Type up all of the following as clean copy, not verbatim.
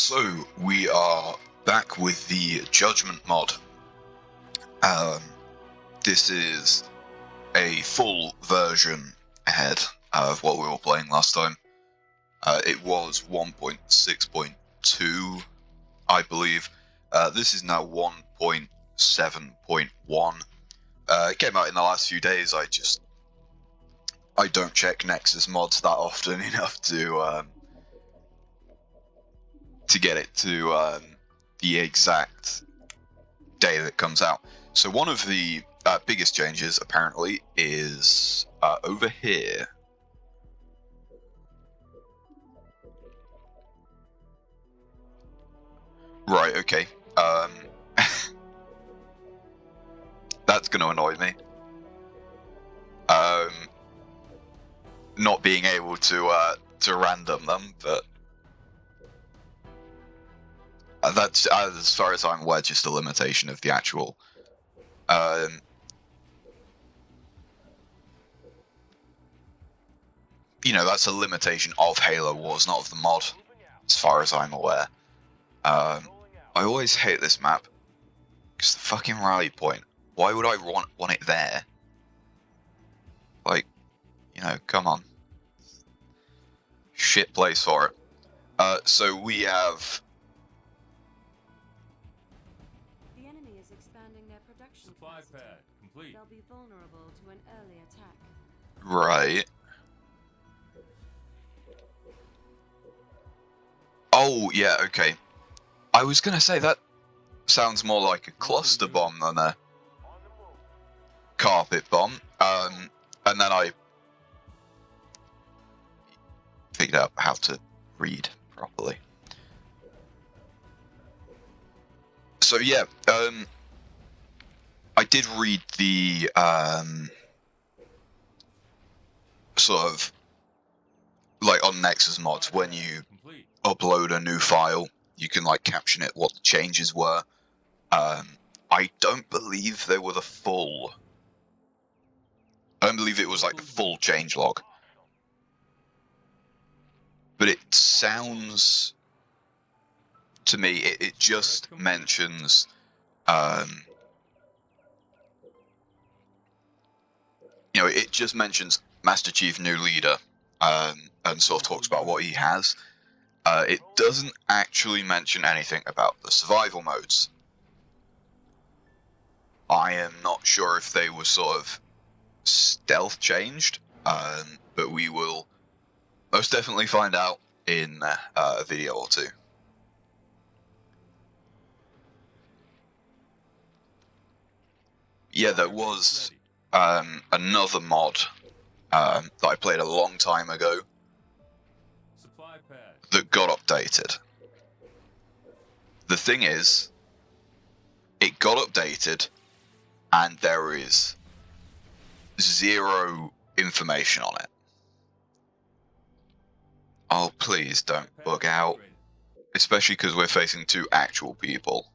So we are back with the Judgement mod. This is a full version ahead of what we were playing last time. It was 1.6.2, I believe. This is now 1.7.1. It came out in the last few days. I don't check Nexus mods that often enough to get it to the exact day that it comes out. So one of the biggest changes apparently is over here. Right, okay. That's going to annoy me. Not being able to random them, but that's, as far as I'm aware, just a limitation of the actual you know, that's a limitation of Halo Wars, not of the mod, as far as I'm aware. I always hate this map, because the fucking rally point, why would I want it there? Like, you know, come on. Shit place for it. So we have... The enemy is expanding their production Supply pad complete. They'll be vulnerable to an early attack. Right. Oh, yeah, okay. I was gonna say, that sounds more like a cluster bomb than a carpet bomb. And then I figured out how to read properly. So yeah, I did read the sort of, like on Nexus mods, when you upload a new file, you can like caption it what the changes were. I don't believe they were the full... I don't believe it was like the full changelog. But it sounds to me, it just mentions you know, it just mentions Master Chief new leader, and sort of talks about what he has. It doesn't actually mention anything about the survival modes. I am not sure if they were sort of stealth changed, but we will most definitely find out in a video or two. Yeah, there was another mod that I played a long time ago that got updated. The thing is, it got updated and there is zero information on it. Oh, please don't bug out. Especially because we're facing two actual people.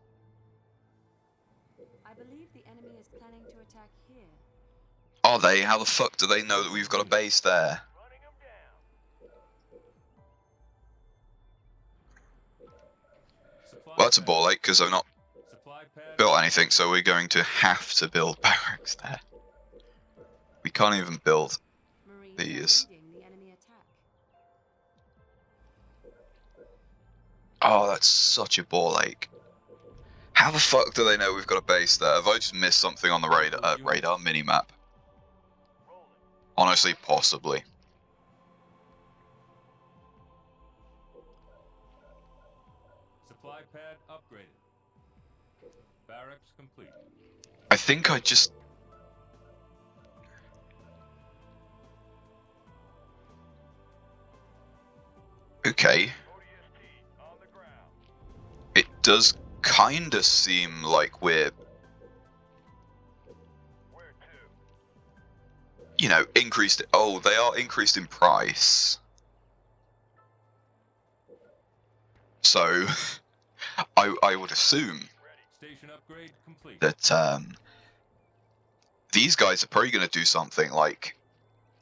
I believe the enemy is planning to attack here. Are they? How the fuck do they know that we've got a base there? Well, that's a ball ache, because I've not built anything, so we're going to have to build barracks there. We can't even build these. Oh, that's such a ball ache. How the fuck do they know we've got a base there? Have I just missed something on the radar minimap? Honestly, possibly. Supply pad upgraded. Barracks complete. I think I just... Okay. It does kinda seem like we're... You know, increased... Oh, they are increased in price. So, I would assume Station upgrade complete. that these guys are probably going to do something like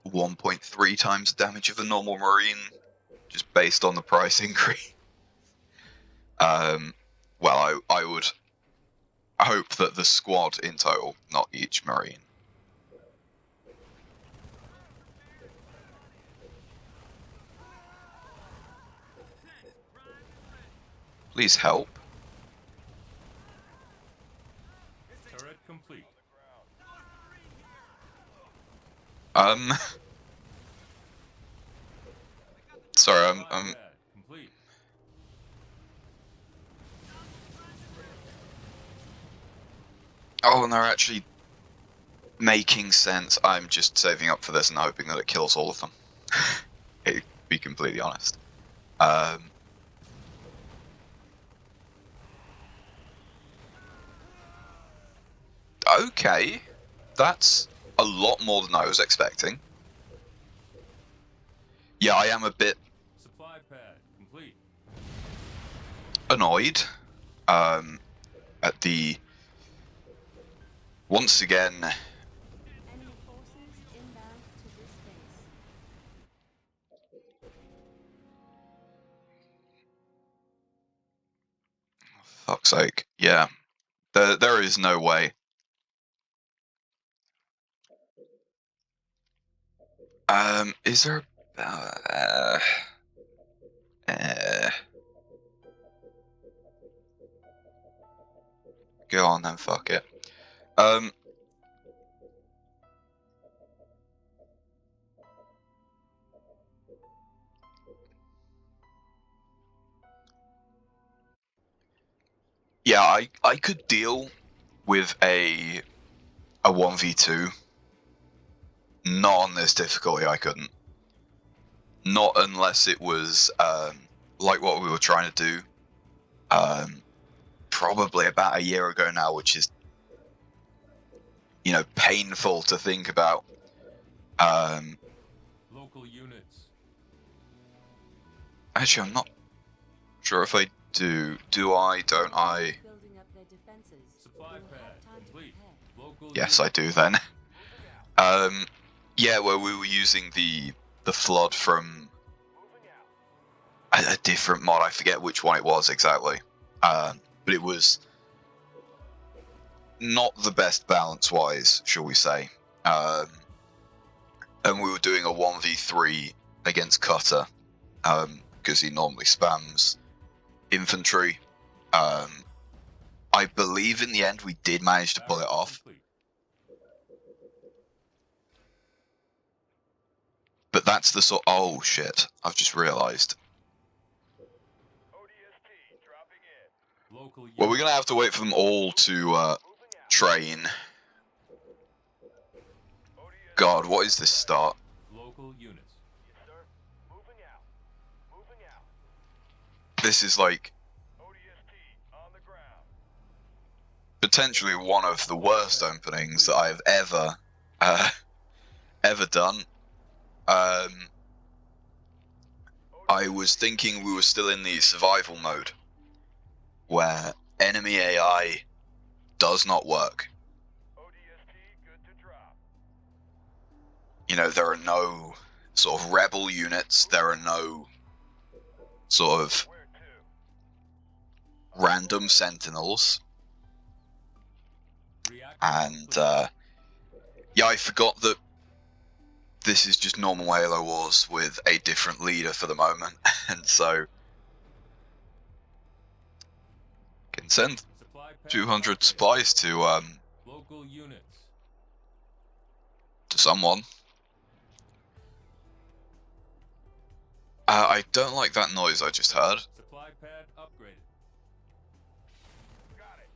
1.3 times the damage of a normal Marine, just based on the price increase. Well, I would hope that the squad in total, not each Marine. Please help. Turret complete. Sorry, Supply I'm pad complete. oh, and they're actually making sense. I'm just saving up for this and hoping that it kills all of them. To be completely honest. Okay, that's a lot more than I was expecting. Yeah, I am a bit Supply pad complete. annoyed at the once again. Enemy forces inbound to this base. Fuck's sake! Yeah, there is no way. Is there? Go on then, fuck it. Yeah, I could deal with a 1v2. Not on this difficulty, I couldn't. Not unless it was like what we were trying to do probably about a year ago now, which is, you know, painful to think about. Local units. Actually, I'm not sure if I do. Do I? Don't I? Building up their defenses. Supply They will pad have time to complete. prepare. Local Yes, I units. do then. Yeah, where we were using the flood from a different mod. I forget which one it was exactly. But it was not the best balance-wise, shall we say. And we were doing a 1v3 against Cutter, because he normally spams infantry. I believe in the end we did manage to pull it off. Complete. But that's the sort. Oh shit! I've just realised. Local Well, we're units. gonna have to wait for them all to train. God, what is this start? Local units. This is like potentially one of the worst openings that I've ever done. I was thinking we were still in the survival mode, where enemy AI does not work. You know, there are no sort of rebel units, there are no sort of random sentinels, Reactor and complete. yeah, I forgot that this is just normal Halo Wars with a different leader for the moment, and so can send Supply pad 200 upgraded. supplies to Local units. someone. I don't like that noise I just heard. Supply pad upgraded. Got it.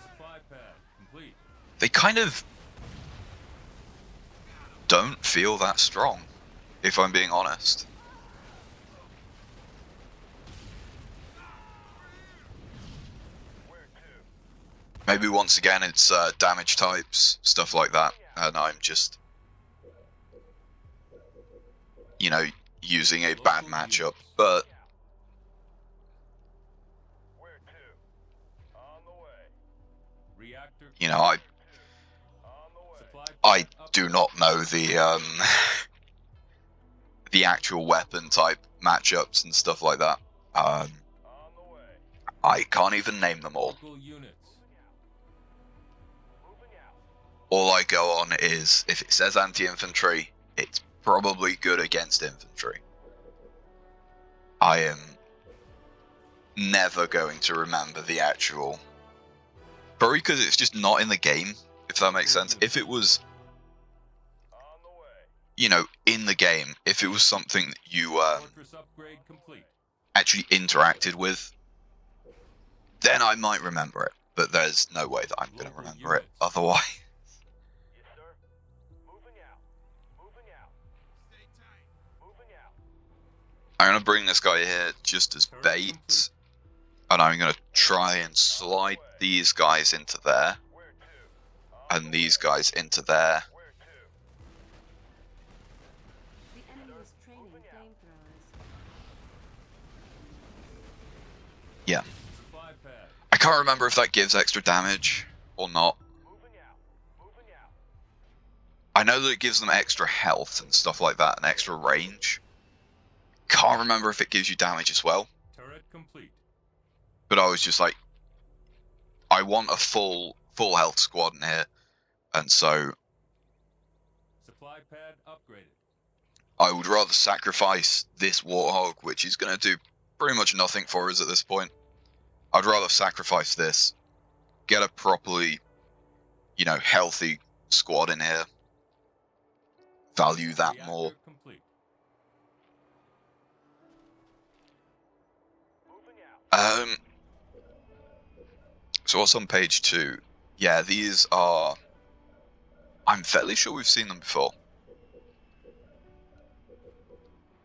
Supply pad complete. They kind of don't feel that strong, if I'm being honest. Maybe once again it's damage types, stuff like that, and I'm just, you know, using a bad matchup, but Reactor. you know, Supply I pad do upgraded. not know the the actual weapon type matchups and stuff like that. I can't even name them all. Local units. All I go on is, if it says anti-infantry, it's probably good against infantry. I am never going to remember the actual... Probably because it's just not in the game, if that makes sense. If it was, you know, in the game, if it was something that you Fortress upgrade complete. actually interacted with, then I might remember it. But there's no way that I'm going to Local remember it units. otherwise. I'm going to bring this guy here just as Turret bait. complete. And I'm going to try and slide these guys into there. And these guys into there. The enemy is training flamethrowers. Yeah. Supply pad. I can't remember if that gives extra damage or not. I know that it gives them extra health and stuff like that, and extra range. Can't remember if it gives you damage as well. Turret complete. But I was just like, I want a full health squad in here. And so Supply pad upgraded. I would rather sacrifice this Warthog, which is going to do pretty much nothing for us at this point. I'd rather sacrifice this, get a properly, you know, healthy squad in here. Value that Reactor more. complete. So what's on page 2? Yeah, these are... I'm fairly sure we've seen them before.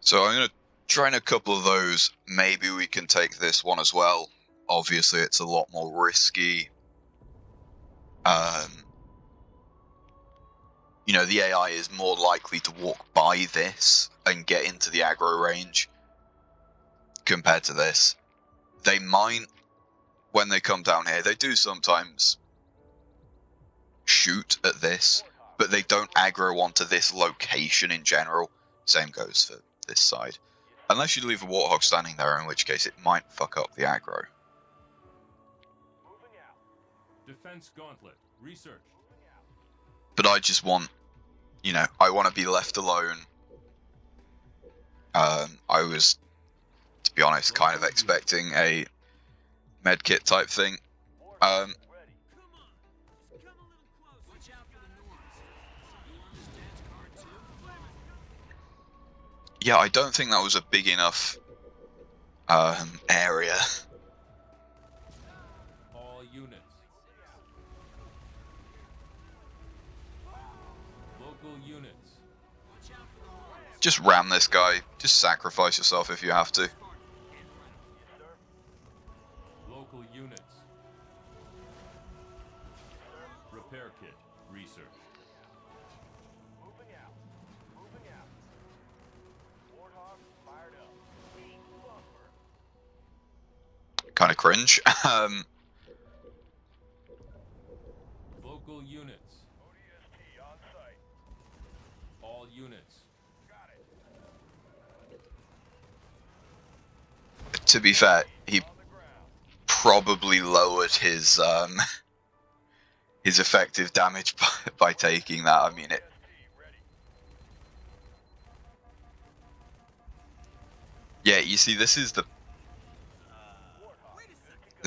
So I'm going to try in a couple of those. Maybe we can take this one as well. Obviously, it's a lot more risky. You know, the AI is more likely to walk by this and get into the aggro range compared to this. They might, when they come down here, they do sometimes shoot at this, but they don't aggro onto this location in general. Same goes for this side. Unless you leave a Warthog standing there, in which case it might fuck up the aggro. Defense gauntlet. Research. But I just want, you know, I want to be left alone. I was, to be honest, kind of expecting a medkit type thing. Yeah, I don't think that was a big enough area. All units. Local units. Just ram this guy. Just sacrifice yourself if you have to. Local units. Repair kit. Research. Kind of cringe. Local units. All units. To be fair, he probably lowered his his effective damage by taking that. I mean, it. Yeah, you see, this is the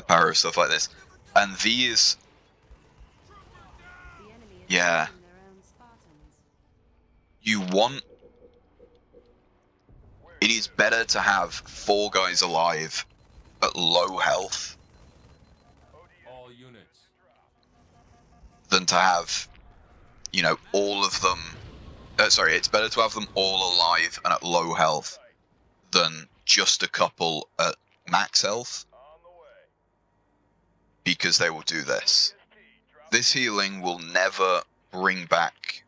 power of stuff like this, and these. The enemy is Yeah. training their own Spartans. You want. It is better to have 4 guys alive at low health All units. than to have, you know, all of them. Sorry, it's better to have them all alive and at low health than just a couple at max health, because they will do this. This healing will never bring back,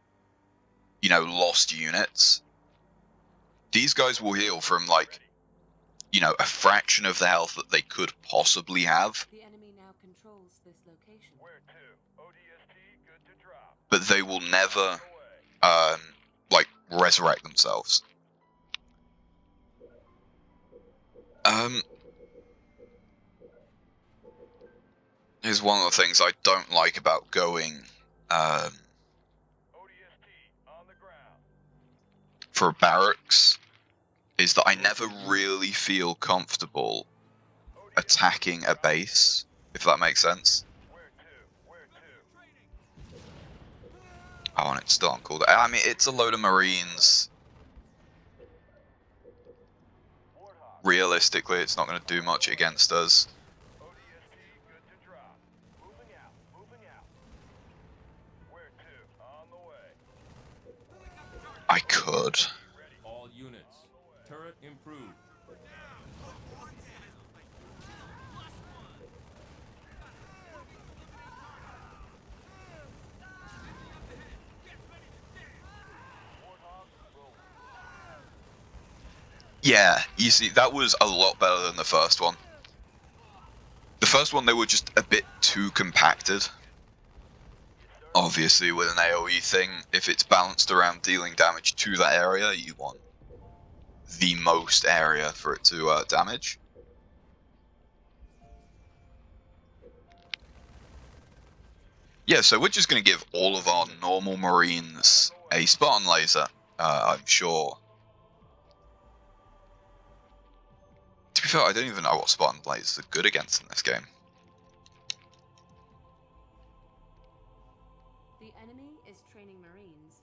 you know, lost units. These guys will heal from, like, you know, a fraction of the health that they could possibly have, The enemy now controls this location. but they will never, like, resurrect themselves. Here's one of the things I don't like about going for barracks, is that I never really feel comfortable attacking a base, if that makes sense. Oh, and it's still on cooldown. I mean, it's a load of Marines. Realistically, it's not going to do much against us. I could. All units. Turret improved. Yeah, you see, that was a lot better than the first one. The first one, they were just a bit too compacted. Obviously, with an AoE thing, if it's balanced around dealing damage to that area, you want the most area for it to damage. Yeah, so we're just going to give all of our normal Marines a Spartan laser, I'm sure. To be fair, I don't even know what Spartan lasers are good against in this game. The enemy is training Marines.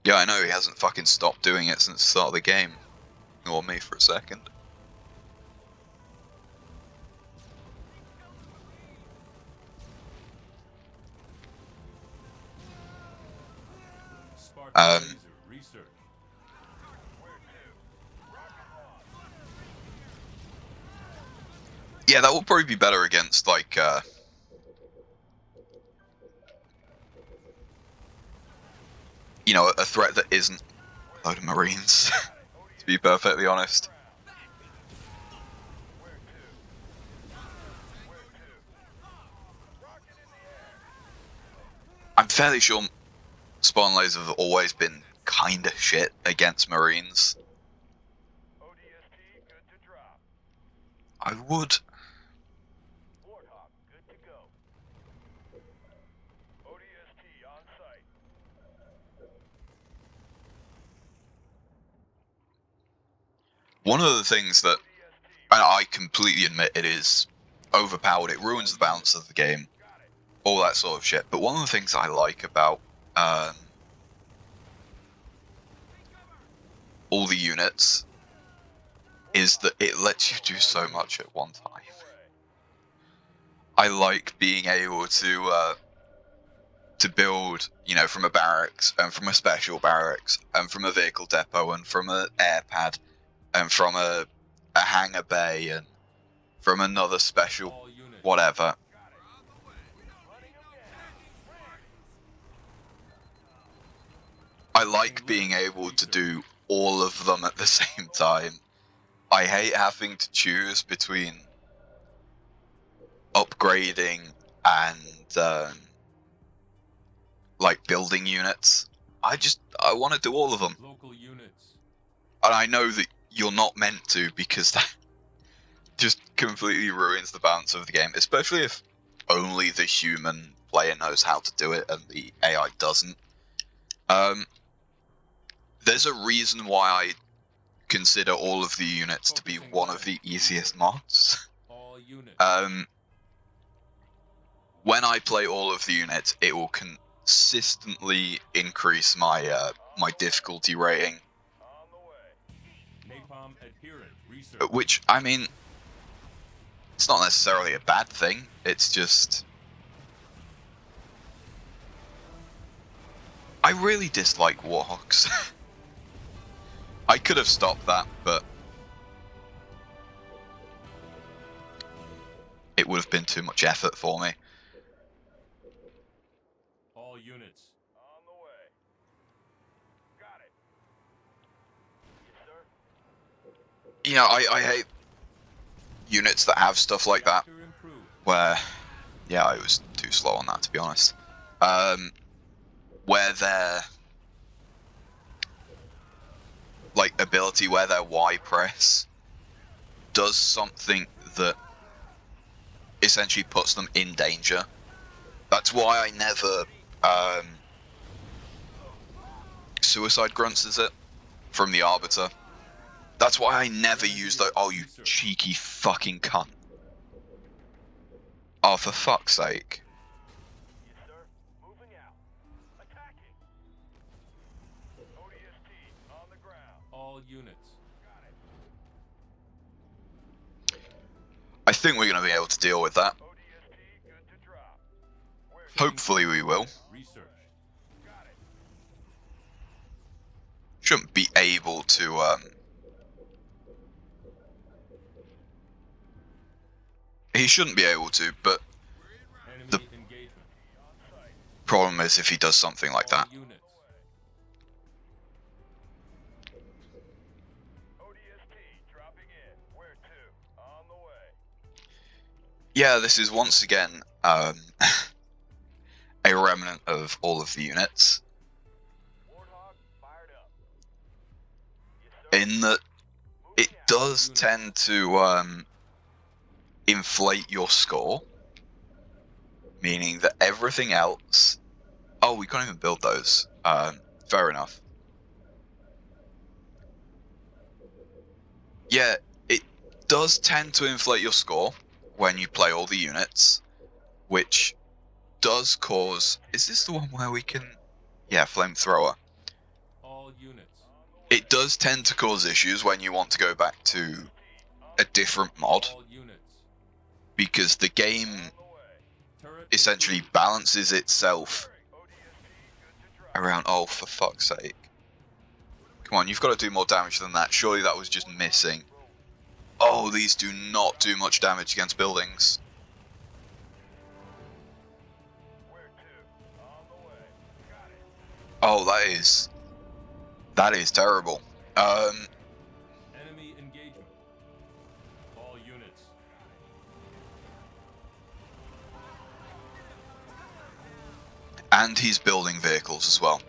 Yeah, I know, he hasn't fucking stopped doing it since the start of the game. Ignore me for a second. Spartan laser research. Yeah, that will probably be better against, like, you know, a threat that isn't a load of Marines, to be perfectly honest. I'm fairly sure Spawn lasers have always been kinda shit against Marines. I would... One of the things that, and I completely admit it is overpowered, it ruins the balance of the game, all that sort of shit, but one of the things I like about all the units is that it lets you do so much at one time. I like being able to build, you know, from a barracks, and from a special barracks, and from a vehicle depot, and from an air pad, and from a hangar bay, and from another special whatever. I like being able to do all of them at the same time. I hate having to choose between upgrading and like building units. I want to do all of them. Local units. And I know that you're not meant to, because that just completely ruins the balance of the game, especially if only the human player knows how to do it and the AI doesn't. There's a reason why I consider all of the units to be one of the easiest mods. All units. When I play all of the units, it will consistently increase my my difficulty rating. Napalm adherent research. Which, I mean, it's not necessarily a bad thing, it's just... I really dislike Warhawks. I could have stopped that, but it would have been too much effort for me. All units. On the way. Got it. You know, I hate units that have stuff like that, where... Yeah, I was too slow on that, to be honest. Where their... like, ability, where their Y press does something that essentially puts them in danger. That's why I never suicide grunts, is it? From the Arbiter. That's why I never use the. Oh, you cheeky fucking cunt. Oh, for fuck's sake. Yes, sir. Moving out. Attacking. ODST on the ground. All units. Got it. I think we're going to be able to deal with that. ODST good to drop. Where's Hopefully we will. Research. got it? Shouldn't be able to, he shouldn't be able to, but Enemy The- engagement. On site. problem is if he does something like All that. units. ODST dropping in. Where to? On the way. Yeah, this is once again, a remnant of all of the units, Warthog fired up. Yes, sir. in that it Moving out. does tend to, inflate your score, meaning that everything else. Oh, we can't even build those. Fair enough. Yeah, it does tend to inflate your score when you play all the units, which does cause. Is this the one where we can? Yeah, flamethrower. All units. It does tend to cause issues when you want to go back to a different mod, All units. because the game On the way. Turret essentially included. balances itself ODST good to drop. around. Oh, for fuck's sake. Come on, you've got to do more damage than that. Surely that was just missing. Oh, these do not do much damage against buildings. Where to? On the way. Got it. Oh, that is terrible. Enemy engagement. All units. And he's building vehicles as well.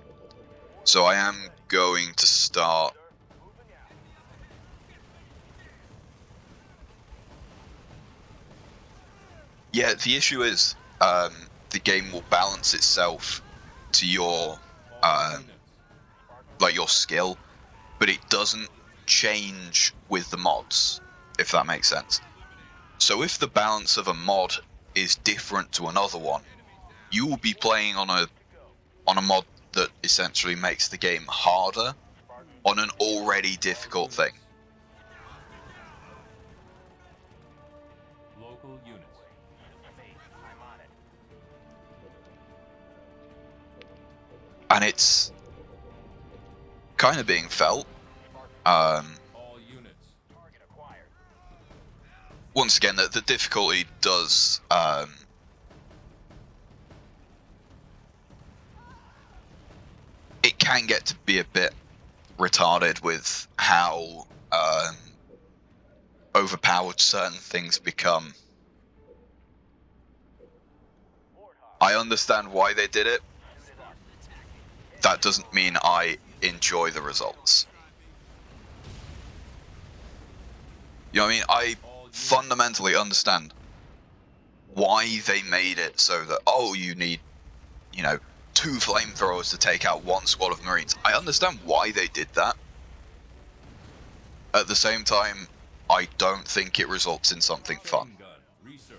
So I am going to start. Sir, moving out. Yeah, the issue is, the game will balance itself to your, All um, units. like your skill, but it doesn't change with the mods, if that makes sense. So if the balance of a mod is different to another one, you will be playing on a mod that essentially makes the game harder on an already difficult thing. Local units. I'm on it. And it's kind of being felt. All units. Target acquired. Once again, the difficulty does, it can get to be a bit retarded with how overpowered certain things become. Warthog I understand why they did it. suited up. That doesn't mean I enjoy the results. You know what I mean? I All units. fundamentally understand why they made it so that, oh, you need, 2 flamethrowers to take out 1 squad of Marines. I understand why they did that. At the same time, I don't think it results in something fun. Chain gun. Research.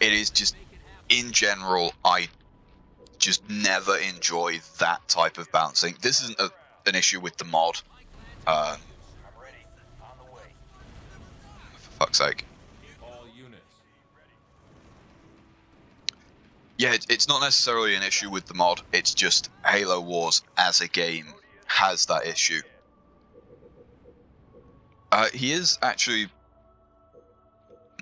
It is just, in general, I just never enjoy that type of balancing. This isn't an issue with the mod. I'm ready. On the way. For fuck's sake. All units. Yeah, it's not necessarily an issue with the mod. It's just Halo Wars as a game has that issue. He is actually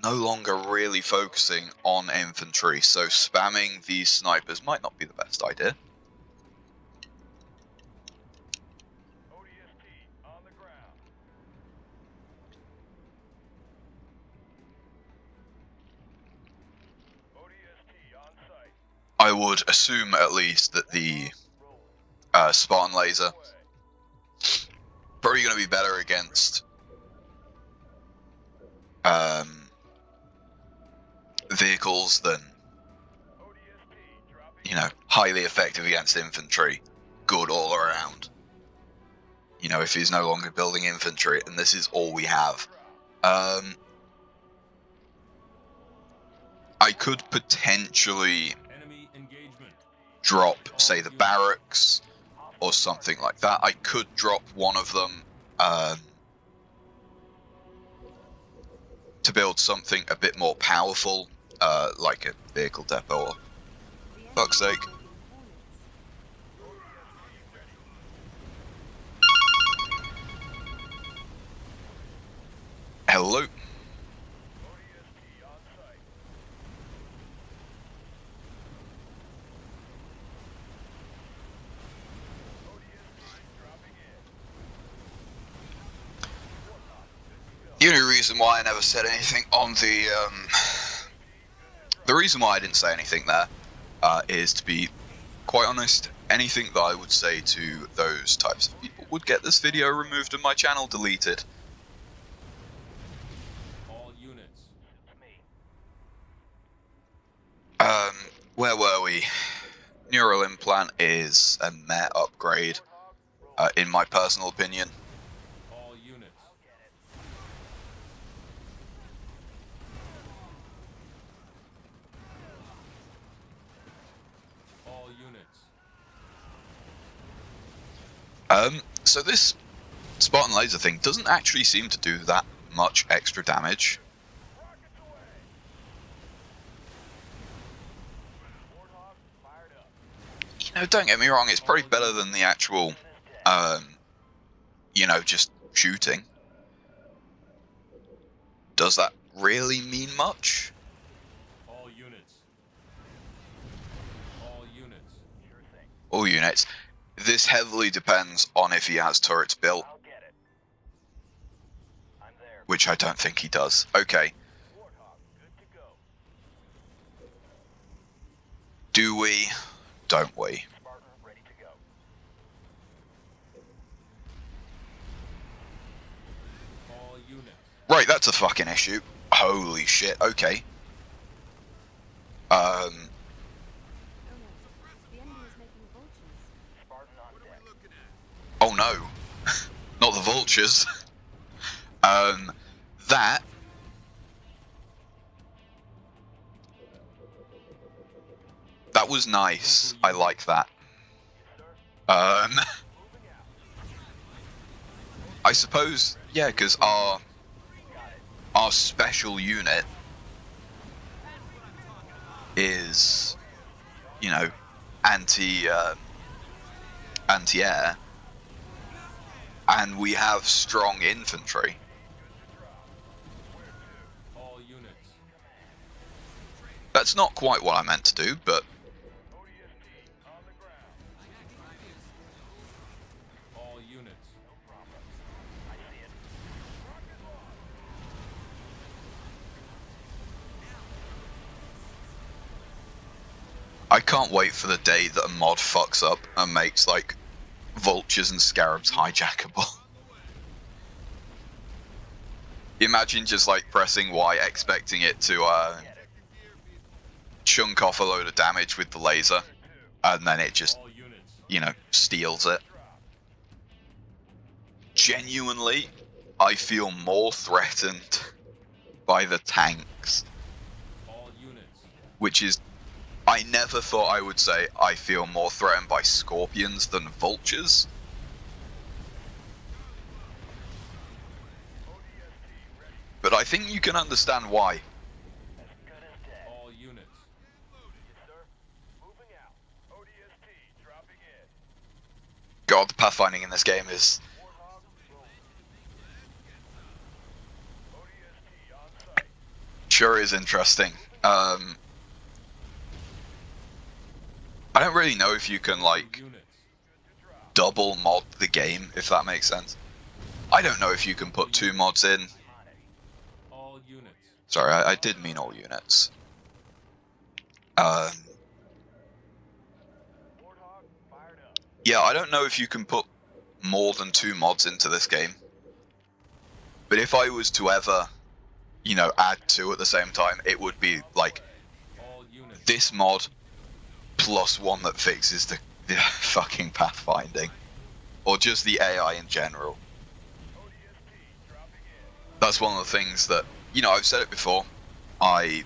no longer really focusing on infantry, so spamming these snipers might not be the best idea. ODST on the ground. ODST on site. I would assume at least that the Rolling. Spartan laser Away. probably going to be better against vehicles than, you know, highly effective against infantry, good all around. You know, if he's no longer building infantry, and this is all we have. I could potentially Enemy engagement. drop, say, the barracks or something like that. I could drop one of them to build something a bit more powerful, like a vehicle depot or fuck's sake. Hello. The only reason why I never said anything on the reason why I didn't say anything there is, to be quite honest, anything that I would say to those types of people would get this video removed and my channel deleted. All units. Where were we? Neural implant is a meh upgrade, in my personal opinion. All units. All units. So this Spartan laser thing doesn't actually seem to do that much extra damage. You know, don't get me wrong, it's probably better than the actual, you know, just shooting. Does that really mean much? All units. All units. All units. This heavily depends on if he has turrets built, which I don't think he does. Okay. Do we? Don't we? All units. Right, that's a fucking issue. Holy shit, okay. Oh no, the enemy is making vultures. Oh no. Not the vultures. That was nice. I like that. I suppose, yeah, because our special unit is, you know, anti-air, and we have strong infantry. All units. That's not quite what I meant to do, but All units. I can't wait for the day that a mod fucks up and makes, like, vultures and scarabs hijackable. Imagine just, like, pressing Y, expecting it to chunk off a load of damage with the laser, and then it just, All units. you know, steals it. Genuinely, I feel more threatened by the tanks, All units. which is, I never thought I would say I feel more threatened by scorpions than vultures. But I think you can understand why. All units. God, the pathfinding in this game is sure is interesting. I don't really know if you can, like, Units. double mod the game, if that makes sense. I don't know if you can put 2 mods in. All units. Sorry, I did mean all units. Yeah, I don't know if you can put more than 2 mods into this game. But if I was to ever you know, add two at the same time, it would be like All units. this mod plus one that fixes the fucking pathfinding, or just the AI in general. That's one of the things that, you know, I've said it before, I,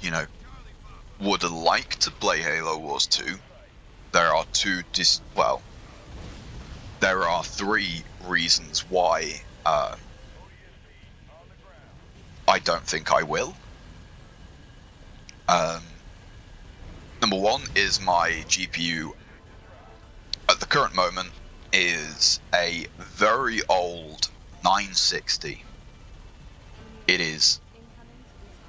you know, would like to play Halo Wars 2. There are there are three reasons why I don't think I will. Number one is my GPU at the current moment is a very old 960. It is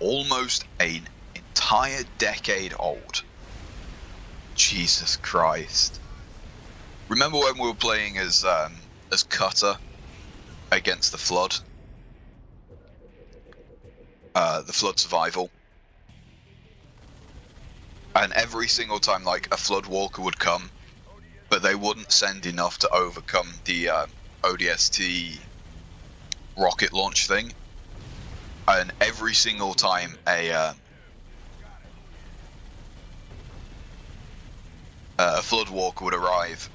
almost an entire decade old. Jesus Christ. Remember when we were playing as Cutter against the Flood? The Flood Survival. And every single time, like, a Flood Walker would come, but they wouldn't send enough to overcome the ODST rocket launch thing. And every single time a Flood Walker would arrive,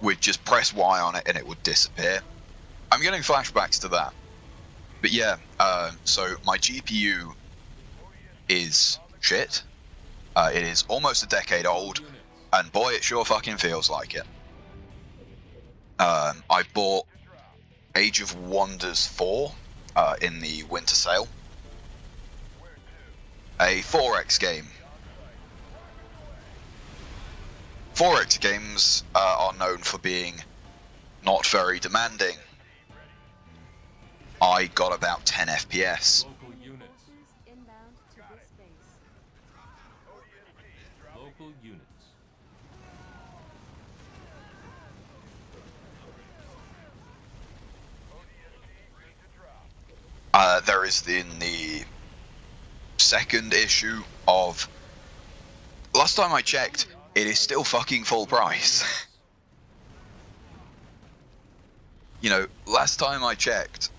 we'd just press Y on it and it would disappear. I'm getting flashbacks to that. But yeah, so my GPU is shit. It is almost a decade old, and boy, it sure fucking feels like it. I bought Age of Wonders 4 in the winter sale. A 4X game. 4X games are known for being not very demanding. I got about 10 FPS. Local units. Inbound to this base. Local units. There is in the second issue of... Last time I checked, it is still fucking full price. You know, last time I checked,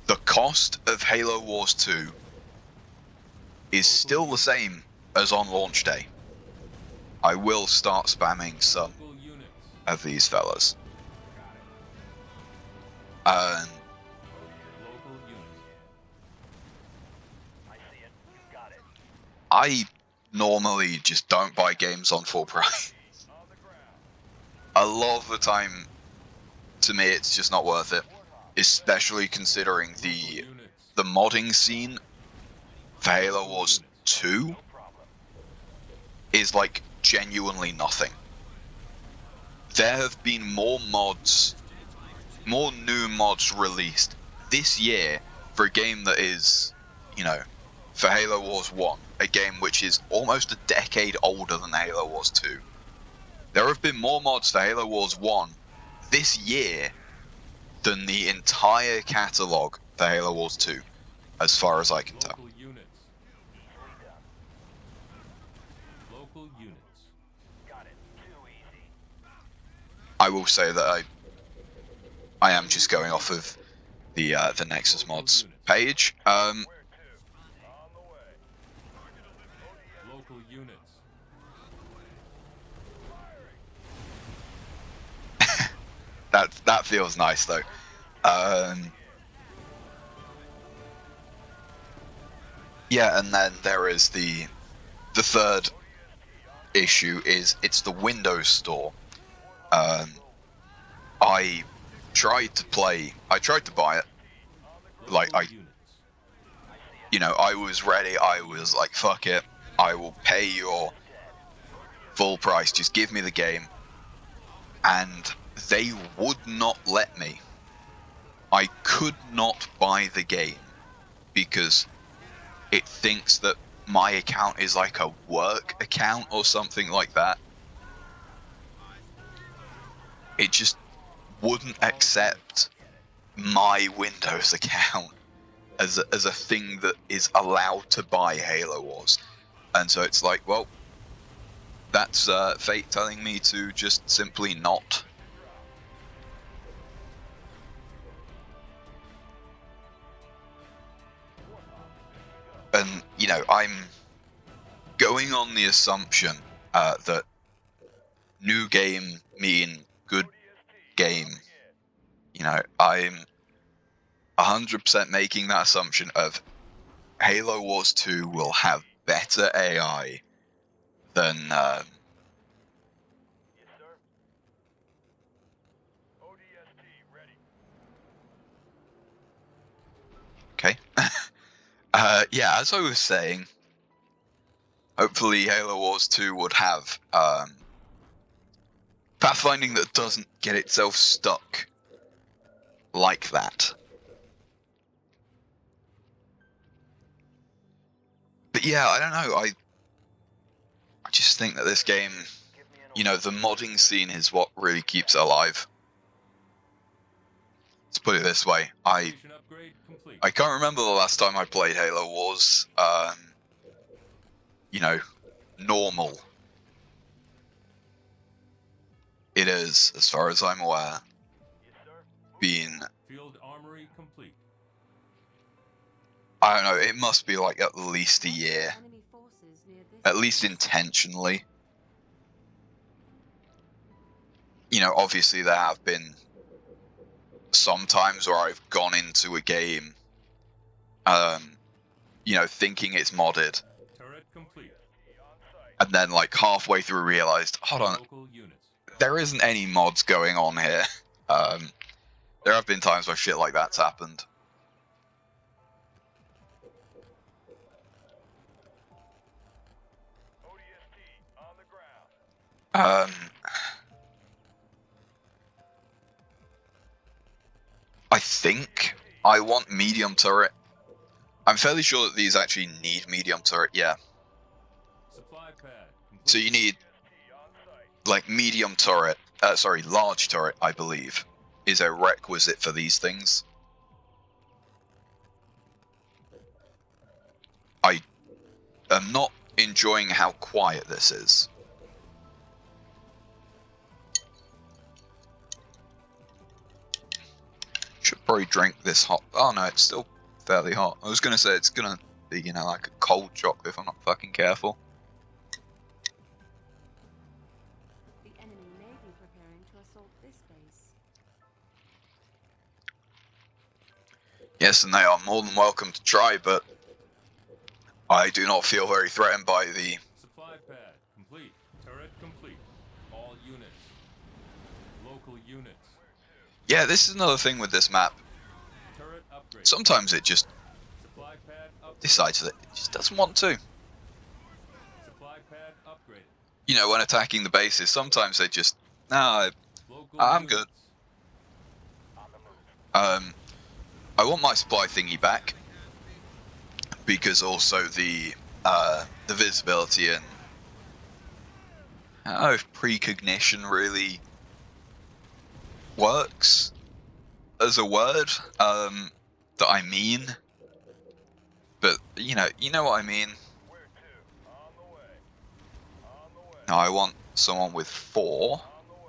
the cost of Halo Wars 2 is still the same as on launch day. I will start spamming some Local units. of these fellas. Local units. I see it. You got it. I normally just don't buy games on full price. On the ground. A lot of the time, to me, it's just not worth it. Especially considering the modding scene for Halo Wars 2 is like genuinely nothing. There have been more new mods released this year for a game that is, you know, for Halo Wars 1, a game which is almost a decade older than Halo Wars 2. There have been more mods for Halo Wars 1 this year than the entire catalogue for Halo Wars 2, as far as I can tell. Local units. Local units. Got it. Too easy. I will say that I am just going off of the Nexus mods page. Where to? On the way. Local units. That feels nice though. Yeah, and then there is the third issue is it's the Windows Store. I tried to buy it. Like Local units. I was ready. I was like, fuck it. I will pay your full price. Just give me the game. And they would not let me. I could not buy the game because it thinks that my account is like a work account or something like that. It just wouldn't accept my Windows account as a thing that is allowed to buy Halo Wars. And so it's like, well, that's fate telling me to just simply not. and you know, I'm going on the assumption that new game mean good game. You know, I'm 100% making that assumption of Halo Wars 2 will have better AI than Yes, sir. ODST ready. okay. Yeah, as I was saying, hopefully Halo Wars 2 would have pathfinding that doesn't get itself stuck like that. But yeah, I don't know, I just think that this game, Give me an you know, the modding scene is what really keeps it alive. Let's put it this way, Station upgrade complete. I can't remember the last time I played Halo Wars, you know, normal. It is, as far as I'm aware, Yes, sir. been, Field armory complete. I don't know, it must be like at least a year. Enemy forces near this At least base. intentionally. You know, obviously there have been some times where I've gone into a game, you know, thinking it's modded, Turret complete. and then like halfway through realized, hold on, Local units. there isn't any mods going on here. There have been times where shit like that's happened. ODST on the ground. I think I want medium turret. I'm fairly sure that these actually need medium turret, yeah. Supply pad complete. So you need ODST on site. like medium turret, sorry, large turret, I believe, is a requisite for these things. I am not enjoying how quiet this is. Should probably drink this hot. Oh no, it's still fairly hot. I was gonna say it's gonna be, you know, like a cold chocolate if I'm not fucking careful. The enemy may be preparing to assault this base. Yes, and they are more than welcome to try, but I do not feel very threatened by the. Supply pad complete. Turret complete. All units. Local units. Yeah, this is another thing with this map. Turret upgrade. Sometimes it just Supply pad upgrade. decides that it just doesn't want to. Supply pad upgraded. You know, when attacking the bases, sometimes they just, nah, Local I'm units. good. On the move. I want my supply thingy back because also the visibility and I don't know if precognition really works as a word that I mean, but you know what I mean. Where to? On the way. On the way. Now I want someone with 4, On the way.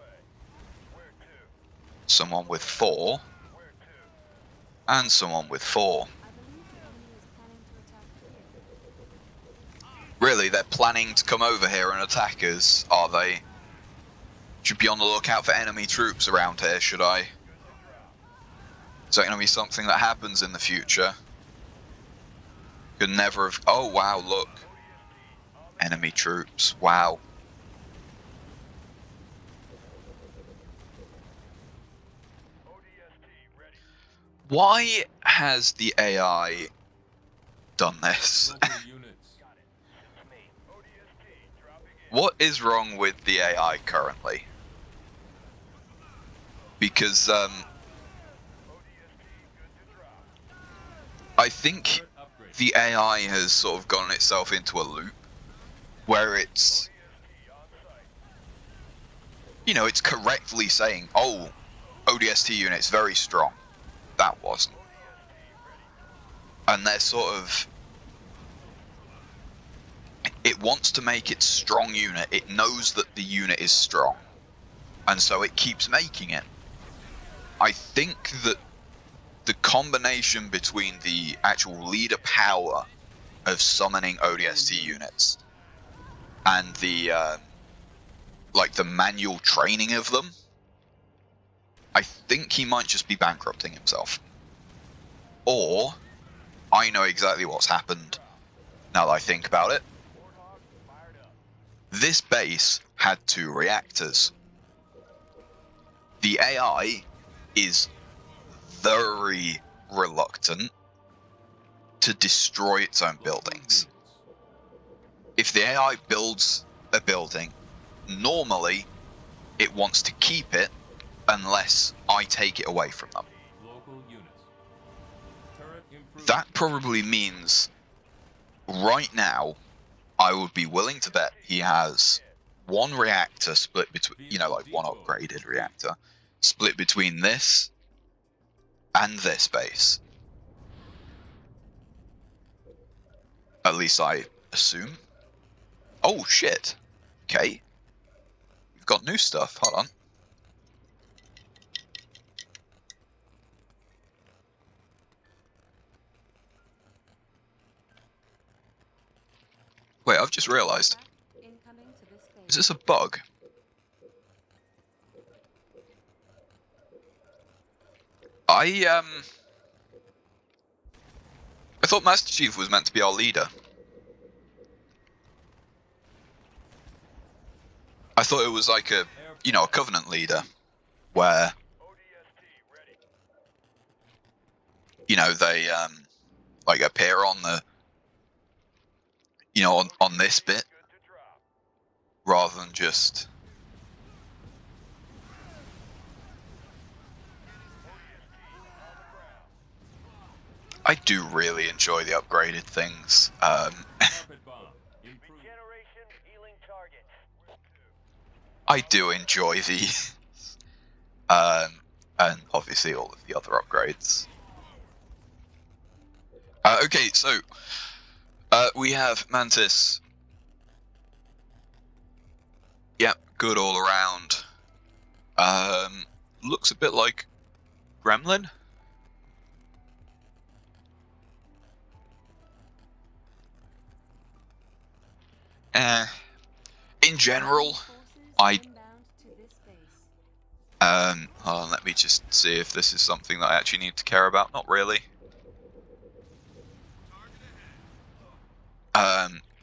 Where to? someone with 4, Where to? and someone with 4. I believe the enemy is planning to attack here. Really, they're planning to come over here and attack us, are they? Should be on the lookout for enemy troops around here, should I? Is that going to be something that happens in the future? Could never have. Oh wow, look. Enemy troops. Wow. ODST ready. Why has the AI done this? Local units. Got it. It's me. ODST dropping in. What is wrong with the AI currently? Because ODST good to drop. I think Turret upgrade. the AI has sort of gotten itself into a loop where it's, ODST on site. you know, it's correctly saying, oh, ODST unit's very strong. That wasn't. And they're sort of, it wants to make its strong unit. It knows that the unit is strong, and so it keeps making it. I think that the combination between the actual leader power of summoning ODST units and the like the manual training of them, I think he might just be bankrupting himself. Or I know exactly what's happened now that I think about it. This base had 2 reactors. The AI is very reluctant to destroy its own buildings. If the AI builds a building, normally it wants to keep it unless I take it away from them. That probably means right now I would be willing to bet he has 1 reactor split between, you know, like 1 upgraded reactor split between this and this base. At least I assume. Oh shit. Okay. We've got new stuff. Hold on. Wait, I've just realised. Is this a bug? I thought Master Chief was meant to be our leader. I thought it was like a, you know, a Covenant leader, where, you know, they like appear on the, you know, on this bit, rather than just. I do really enjoy the upgraded things. I do enjoy the, and obviously all of the other upgrades. Okay, so we have Mantis. Yep, good all around. Looks a bit like Gremlin. In general, hold on, let me just see if this is something that I actually need to care about. Not really.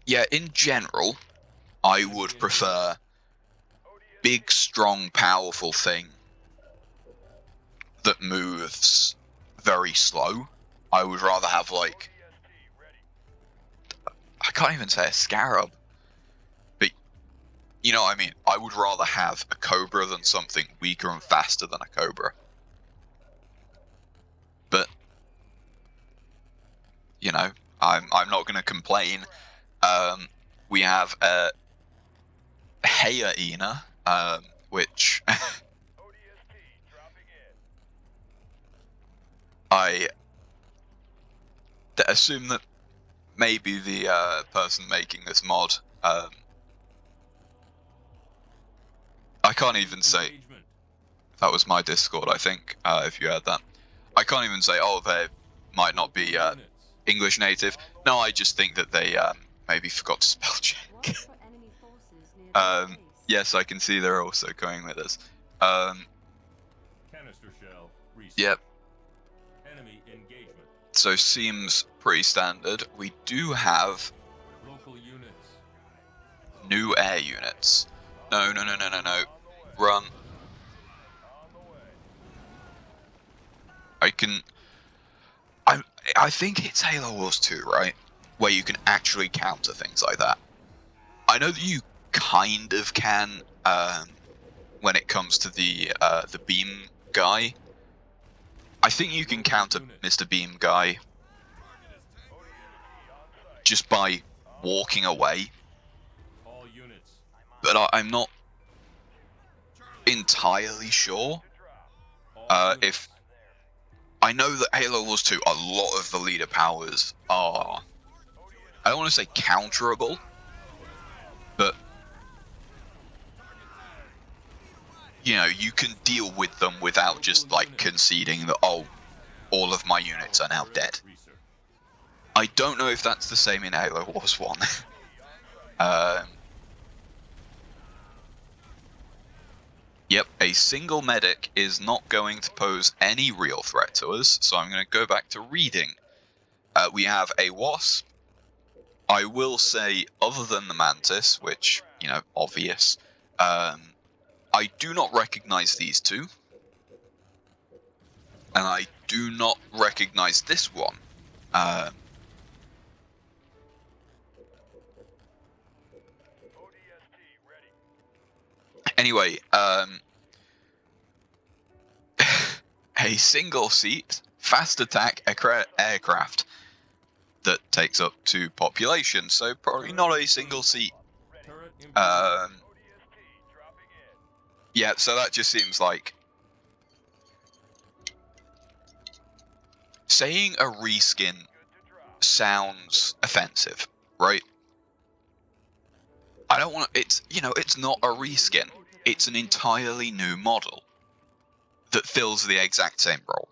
Yeah, in general, I would prefer big, strong, powerful thing that moves very slow. I would rather have, like, I can't even say a scarab, but you know what I mean. I would rather have a cobra than something weaker and faster than a cobra. But you know, I'm not going to complain. We have a hyena, which I assume that maybe the person making this mod, I can't even say. That was my Discord, I think. If you heard that, I can't even say. Oh, they might not be English native. No, I just think that they maybe forgot to spell check. Yes, I can see they're also going with us. Canister shell reset. Yep. Enemy engagement. So seems pretty standard. We do have Local units. new air units. No. Run. I think it's Halo Wars 2, right? Where you can actually counter things like that. I know that you kind of can when it comes to the beam guy. I think you can counter Mr. Beam guy just by walking away. But I'm not entirely sure if. I know that Halo Wars 2, a lot of the leader powers are, I don't want to say counterable, but you know, you can deal with them without just like conceding that, oh, all of my units are now dead. I don't know if that's the same in Halo Wars 1. Yep, a single medic is not going to pose any real threat to us, so I'm going to go back to reading. We have a wasp. I will say, other than the mantis, which, you know, obvious, I do not recognize these two. And I do not recognize this one. ODST ready. Anyway, a single seat, fast attack aircraft that takes up 2 population, so probably not a single seat. Turret improved. ODST dropping in. Yeah, so that just seems like saying a reskin Good to drop. sounds offensive, right? I don't want to, it's, you know, it's not a reskin. It's an entirely new model that fills the exact same role,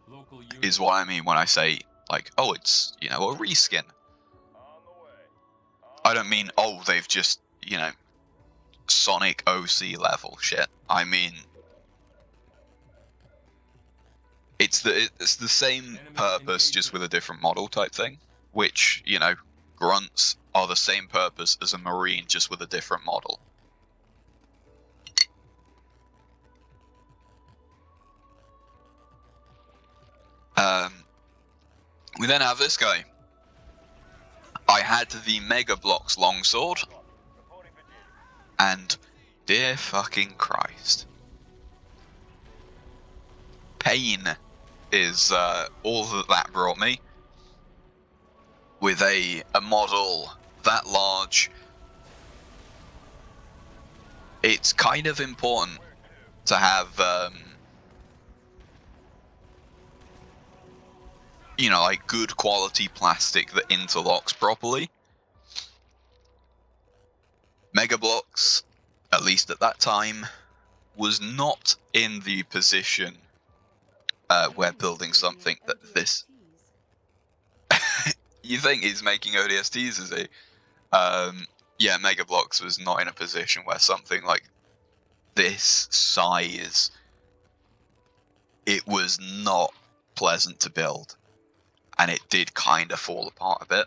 Local is units. what I mean when I say, like, oh, it's, you know, a reskin. On the way. I don't mean, oh, they've just, you know, Sonic OC level shit. I mean, it's the same Enemy purpose, just engagement. with a different model type thing. Which, you know, grunts are the same purpose as a marine, just with a different model. We then have this guy. I had the Mega Bloks longsword, Reporting for duty. and dear fucking Christ, pain is all that brought me. With a model that large, it's kind of important to have, you know, like good quality plastic that interlocks properly. Mega Bloks, at least at that time, was not in the position where building something that this. You think he's making ODSTs, is he? Yeah, Mega Bloks was not in a position where something like this size, it was not pleasant to build. And it did kind of fall apart a bit,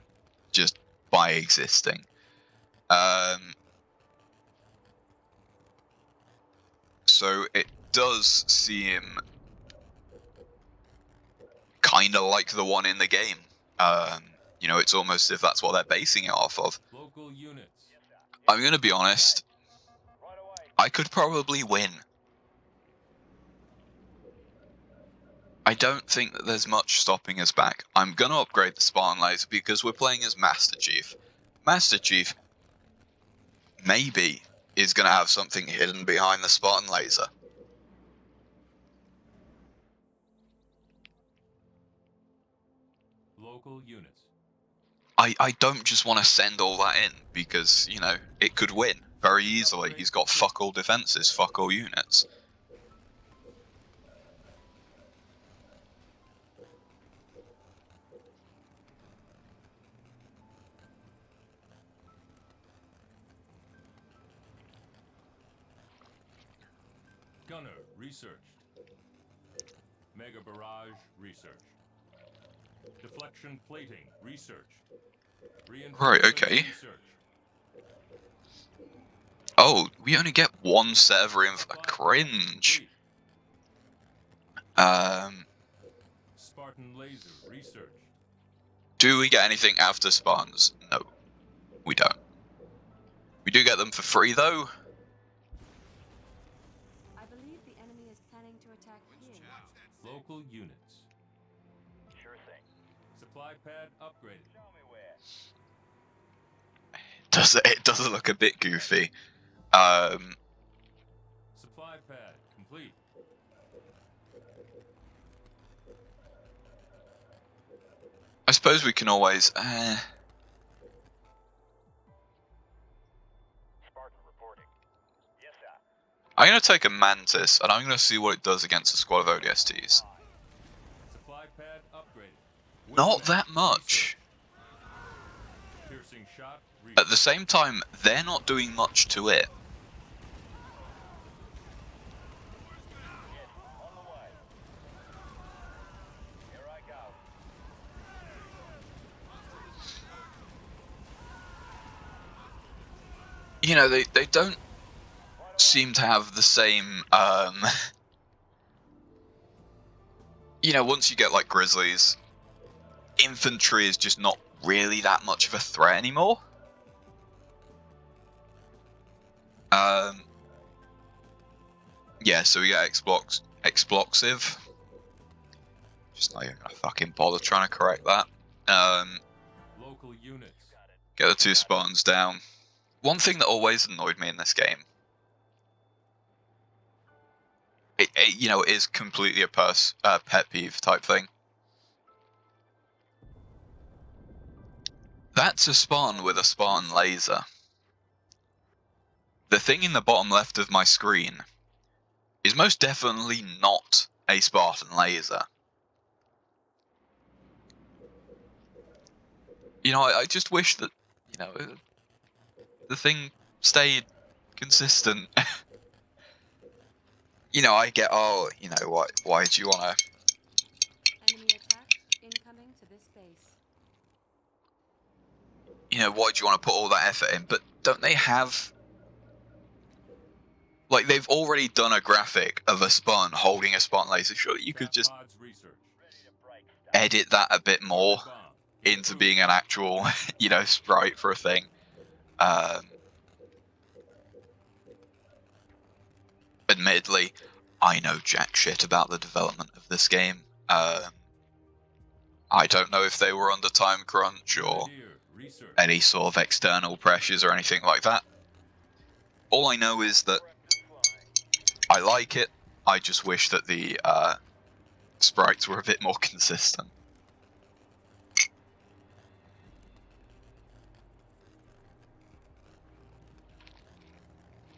just by existing. So it does seem kind of like the one in the game. You know, it's almost as if that's what they're basing it off of. Local units. I'm gonna be honest, Right away. I could probably win. I don't think that there's much stopping us back. I'm gonna upgrade the Spartan Laser because we're playing as Master Chief. Master Chief, maybe, is gonna have something hidden behind the Spartan Laser. Local units. I don't just want to send all that in because, you know, it could win very easily. He's got fuck all defenses, fuck all units. Gunner researched. Mega barrage researched. Deflection plating researched. Right, okay. Research. Oh, we only get one server in cringe. Spartan laser research. Do we get anything after Spartans? No, we don't. We do get them for free though. I believe the enemy is planning to attack here. Local units. Sure thing. Supply pad upgraded. Show me where. It does look a bit goofy. Supply pad complete. I suppose we can always. Spartan reporting. Yes, sir. I'm gonna take a mantis and I'm gonna see what it does against a squad of ODSTs. Supply pad upgraded. Not Wingman that much. research. Piercing shot. At the same time, they're not doing much to it. On the way. Here I go. You know, they don't seem to have the same, you know, once you get like grizzlies, infantry is just not really that much of a threat anymore. Yeah, so we got explosive. Just not even gonna fucking bother trying to correct that. Local units. Get the 2 Spartans down. One thing that always annoyed me in this game, you know, is completely a pet peeve type thing. That's a Spartan with a Spartan laser. The thing in the bottom left of my screen is most definitely not a Spartan laser. You know, I just wish that, you know, the thing stayed consistent. You know, I get, oh, you know, why do you want to... Enemy attack incoming to this base. You know, why do you want to put all that effort in? But don't they have... Like, they've already done a graphic of a Spartan holding a Spartan laser. Surely you could just edit that a bit more into being an actual, you know, sprite for a thing. Admittedly, I know jack shit about the development of this game. I don't know if they were under time crunch or any sort of external pressures or anything like that. All I know is that I like it. I just wish that the sprites were a bit more consistent.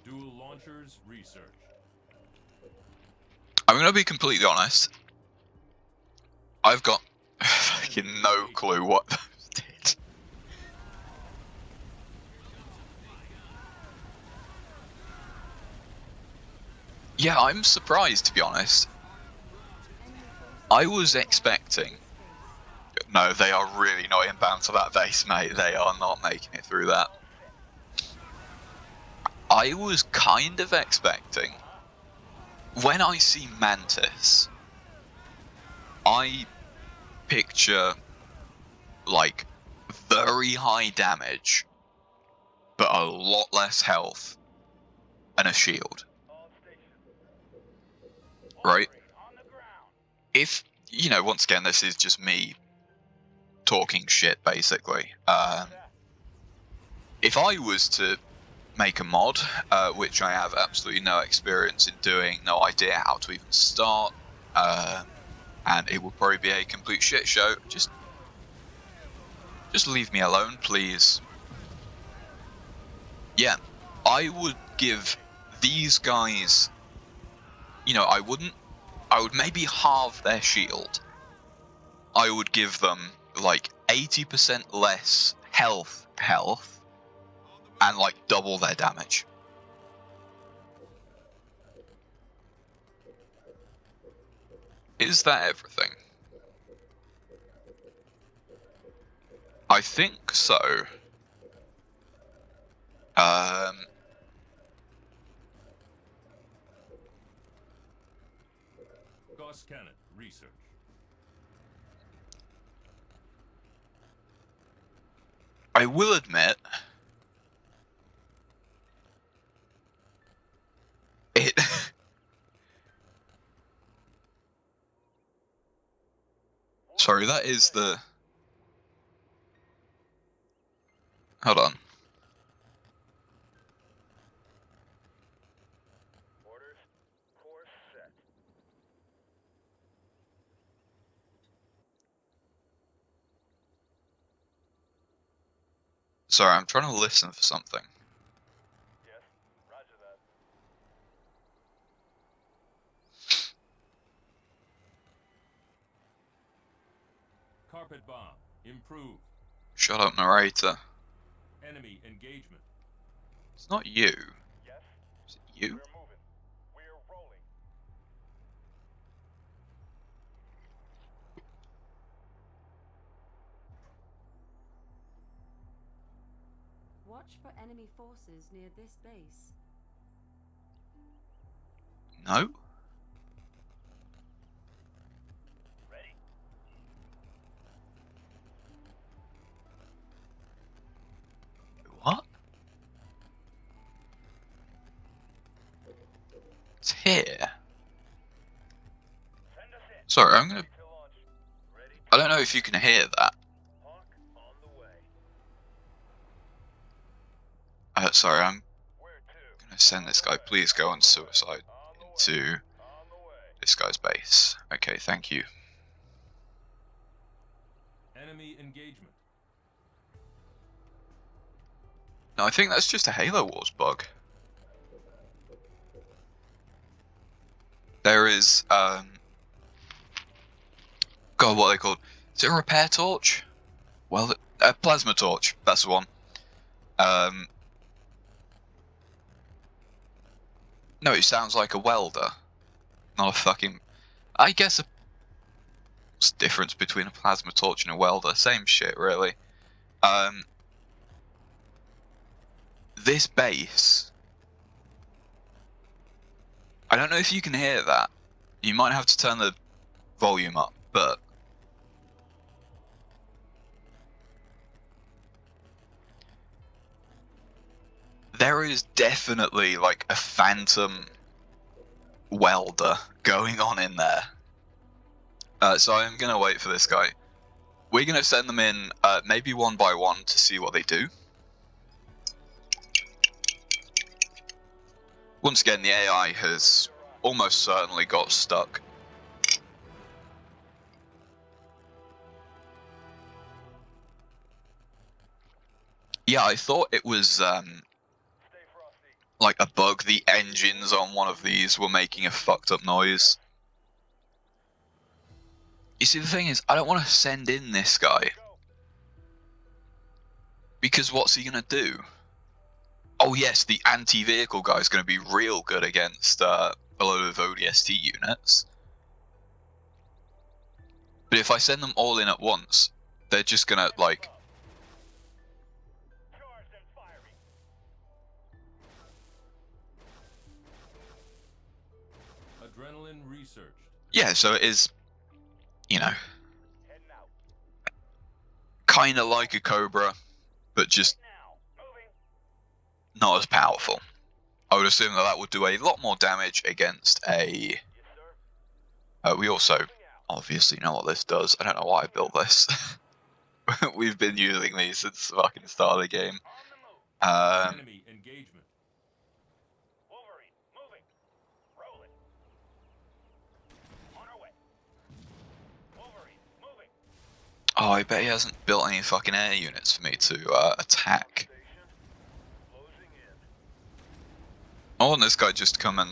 Dual launchers research. I'm gonna be completely honest. I've got fucking no clue what those did. Yeah, I'm surprised, to be honest. I was expecting... No, they are really not inbound to that base, mate. They are not making it through that. I was kind of expecting... When I see Mantis, I picture, like, very high damage, but a lot less health, and a shield. Right? If, you know, once again, this is just me talking shit, basically. If I was to make a mod, which I have absolutely no experience in doing, no idea how to even start, and it would probably be a complete shit show, just leave me alone, please. Yeah, I would give these guys, you know, I would maybe halve their shield. I would give them like 80% less health, and like double their damage. Is that everything? I think so. Gauss cannon research. I will admit, it... Sorry, that is the... Hold on. Orders. Course set. Sorry, I'm trying to listen for something. Yes. Roger that. Carpet bomb. Improve. Shut up, narrator. Enemy engagement. It's not you. Yes, Is it you? we're moving. We're rolling. Watch for enemy forces near this base. No. Ready? What? It's here. Send us in. Sorry, I'm gonna. Ready to launch. Ready I don't know if you can hear that. Hawk on the way. Sorry, I'm Where to? gonna send this guy. Please go on suicide into On the way. this guy's base. Okay, thank you. Enemy engagement. No, I think that's just a Halo Wars bug. There is, God, what are they called? Is it a repair torch? Well, a plasma torch. That's the one. No, it sounds like a welder, not a fucking. I guess what's the difference between a plasma torch and a welder? Same shit, really. This bass. I don't know if you can hear that. You might have to turn the volume up, but there is definitely like a phantom welder going on in there. So I'm gonna wait for this guy. We're gonna send them in, maybe one by one to see what they do. Once again, the AI has almost certainly got stuck. Yeah, I thought it was Stay frosty. like a bug. The engines on one of these were making a fucked up noise. You see, the thing is, I don't want to send in this guy. Go. Because what's he gonna do? Oh yes, the anti-vehicle guy is gonna be real good against a load of ODST units. But if I send them all in at once, they're just gonna, like... Charged and firing. Adrenaline researched. Yeah, so it is, you know, Heading out. kinda like a Cobra, but just Now. Moving. not as powerful. I would assume that that would do a lot more damage against a... Yes, sir. we also Moving out. obviously know what this does. I don't know why I built this. We've been using these since the fucking start of the game. On the move. Enemy engagement. Wolverine. Moving. Rolling. On our way. Wolverine. Moving. Oh, I bet he hasn't built any fucking air units for me to attack. Station. Closing in. I want this guy just to come and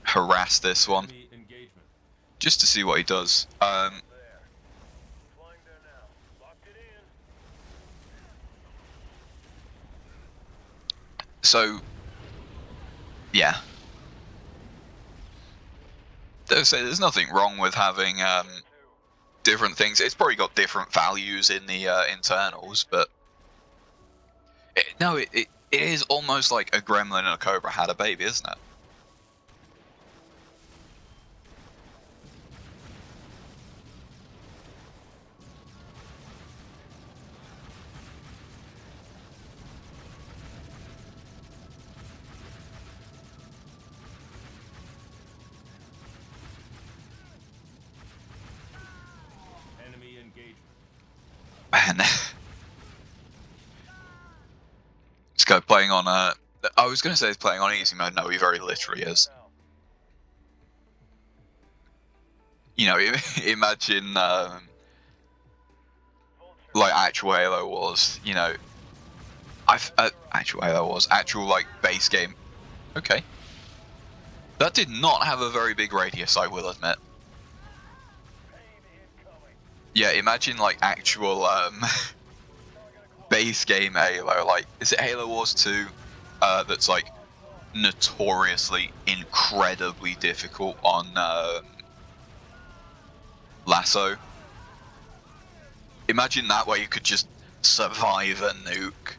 harass this one, Enemy engagement. just to see what he does. There. Flying there now. Locked it in. So, yeah. There's nothing wrong with having different things. It's probably got different values in the internals, but it is almost like a gremlin and a cobra had a baby, isn't it? Enemy engagement. Man, this guy playing on I was gonna say he's playing on easy mode. No, he very literally is. Now. You know, imagine Vulture. like actual Halo Wars. You know, actual Halo Wars, actual like base game. Okay, that did not have a very big radius, I will admit. Pain incoming. Yeah, imagine like actual base game Halo, like, is it Halo Wars 2? That's like notoriously incredibly difficult on Lasso. Imagine that where you could just survive a nuke.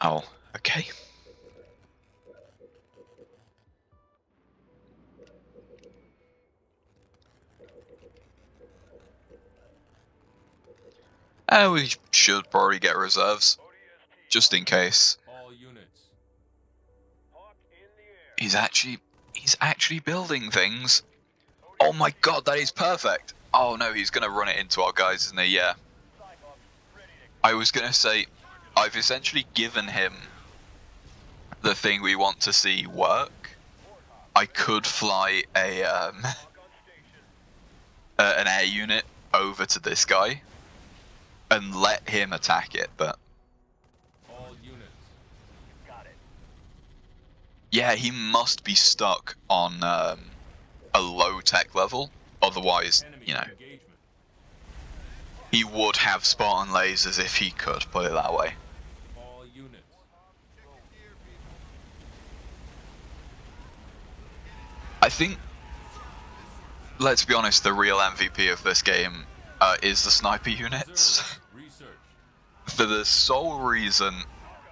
Oh, okay. We should probably get reserves, just in case. All units. Hawk in the air. He's actually building things. Oh my god, that is perfect. Oh no, he's gonna run it into our guys, isn't he? Yeah. Cyclops ready to I was gonna say, I've essentially given him the thing we want to see work. I could fly a Hawk on station. an air unit over to this guy and let him attack it, but All units. Got it. yeah, he must be stuck on a low tech level. Otherwise, Enemy you know, engagement. he would have Spartan lasers if he could, put it that way. All units. I think, let's be honest, the real MVP of this game is the sniper units. Observe. Research. For the sole reason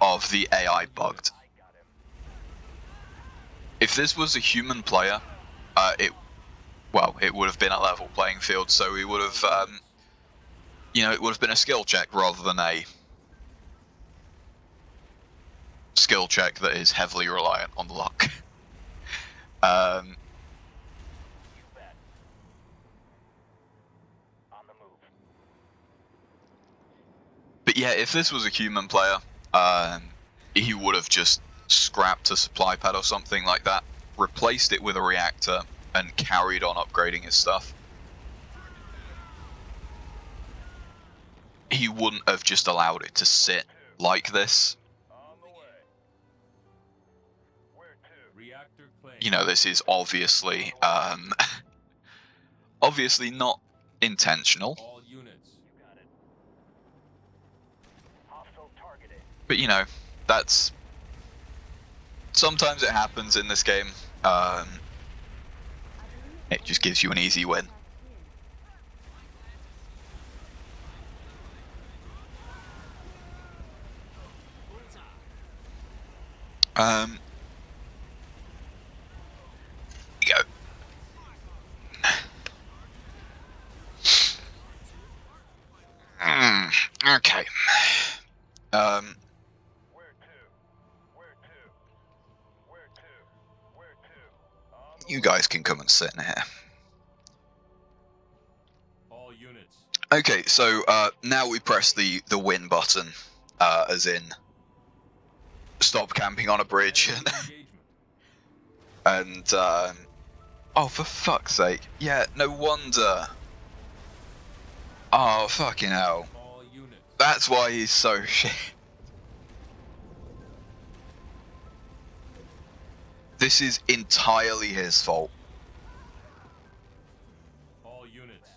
of the AI bugged. If this was a human player, it would have been a level playing field, so we would have, it would have been a skill check rather than a skill check that is heavily reliant on luck. You bet. On the move. But yeah, if this was a human player, he would have just scrapped a supply pad or something like that, replaced it with a reactor, and carried on upgrading his stuff. He wouldn't have just allowed it to sit like this. On the way. Where to? Reactor claim. You know, this is obviously, obviously not intentional, All units. You got it. Hostile targeted. but you know, that's, sometimes it happens in this game. It just gives you an easy win. Go. Okay. Where to? Where to? Where to? Where to? On the You guys can come and sit in here. All units. Okay, so now we press the win button, as in stop camping on a bridge, Enemy engagement. and oh, for fuck's sake! Yeah, no wonder. Oh, fucking hell! All units. That's why he's so shit. This is entirely his fault. All units.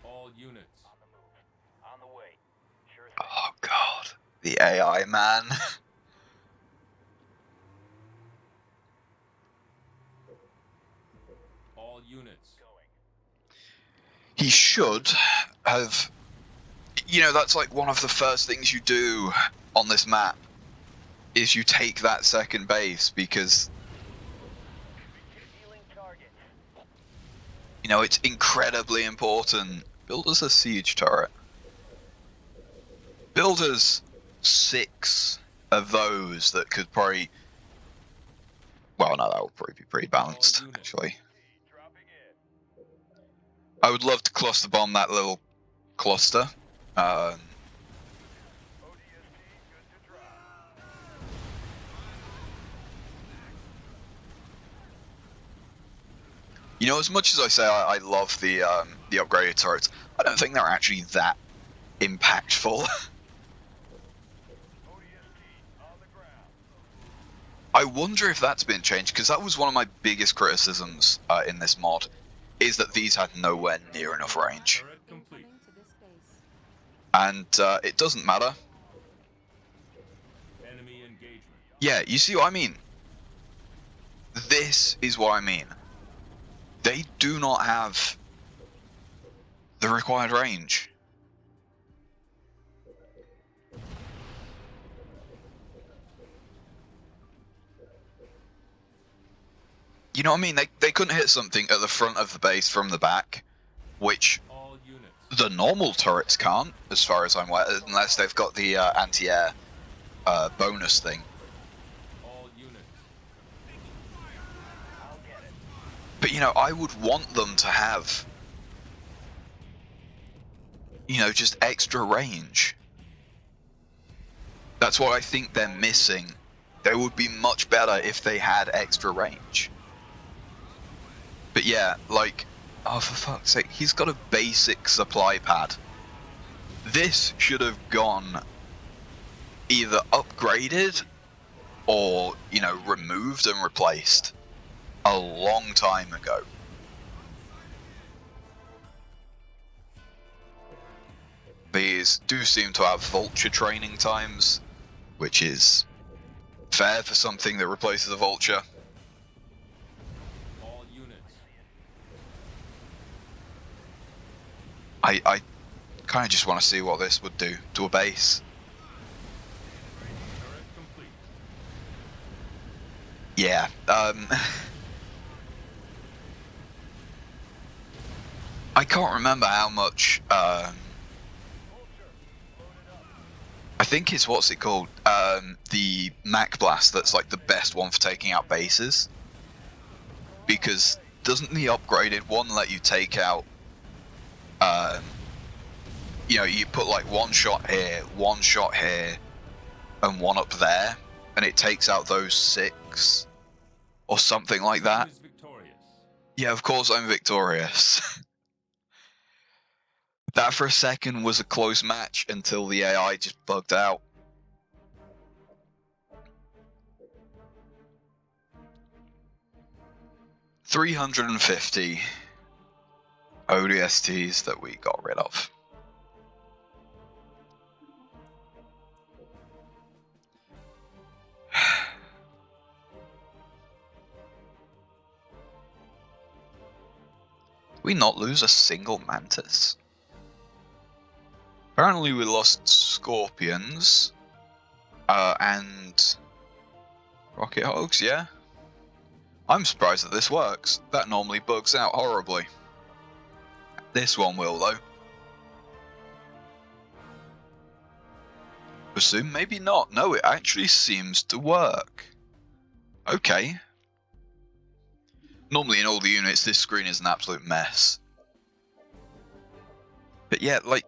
All units. On the move. On the way. Sure thing. Oh god, the AI man. All units. Going. He should have. You know, that's like one of the first things you do on this map, is you take that second base, because Healing target. you know it's incredibly important. Build us a siege turret. Build us 6 of those that could probably. Well, no, that would probably be pretty balanced, actually. Dropping in. I would love to cluster bomb that little cluster. ODST good to drop. You know, as much as I say I love the upgraded turrets, I don't think they're actually that impactful. I wonder if that's been changed, because that was one of my biggest criticisms in this mod, is that these had nowhere near enough range. Turret complete. Incoming to this base. And it doesn't matter. Enemy engagement. Yeah, you see what I mean? This is what I mean. They do not have the required range. You know what I mean? They couldn't hit something at the front of the base from the back, which All units. the normal turrets can't, as far as I'm aware, unless they've got the anti-air bonus thing. All units. But, you know, I would want them to have, you know, just extra range. That's what I think they're missing. They would be much better if they had extra range. But yeah, like, oh, for fuck's sake, he's got a basic supply pad. This should have gone either upgraded or, you know, removed and replaced a long time ago. These do seem to have vulture training times, which is fair for something that replaces a vulture. All units. I kind of just want to see what this would do to a base. Turret complete. Yeah, I can't remember how much, I think it's, what's it called, the Mac Blast that's like the best one for taking out bases. Because doesn't the upgraded one let you take out, you know, you put like one shot here, and one up there, and it takes out those 6 or something like that. Team is victorious. Yeah, of course I'm victorious. That for a second was a close match until the AI just bugged out. $350 ODSTs that we got rid of. Did we not lose a single mantis? Apparently we lost scorpions and rocket hogs, yeah? I'm surprised that this works. That normally bugs out horribly. This one will, though. Assume maybe not. No, it actually seems to work. Okay. Normally in all the units, this screen is an absolute mess. But yeah, like,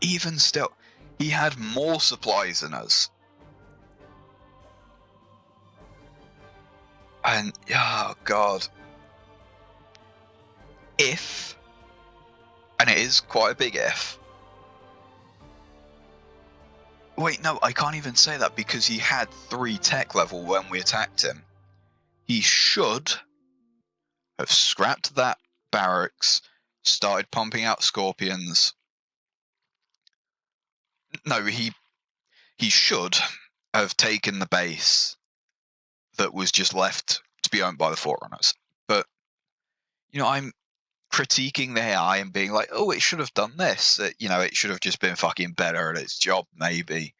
even still, he had more supplies than us. And, oh god. If, and it is quite a big if. Wait, no, I can't even say that because he had 3 tech level when we attacked him. He should have scrapped that barracks, started pumping out scorpions. No, he should have taken the base that was just left to be owned by the Forerunners. But, you know, I'm critiquing the AI and being like, oh, it should have done this. You know, it should have just been fucking better at its job, maybe.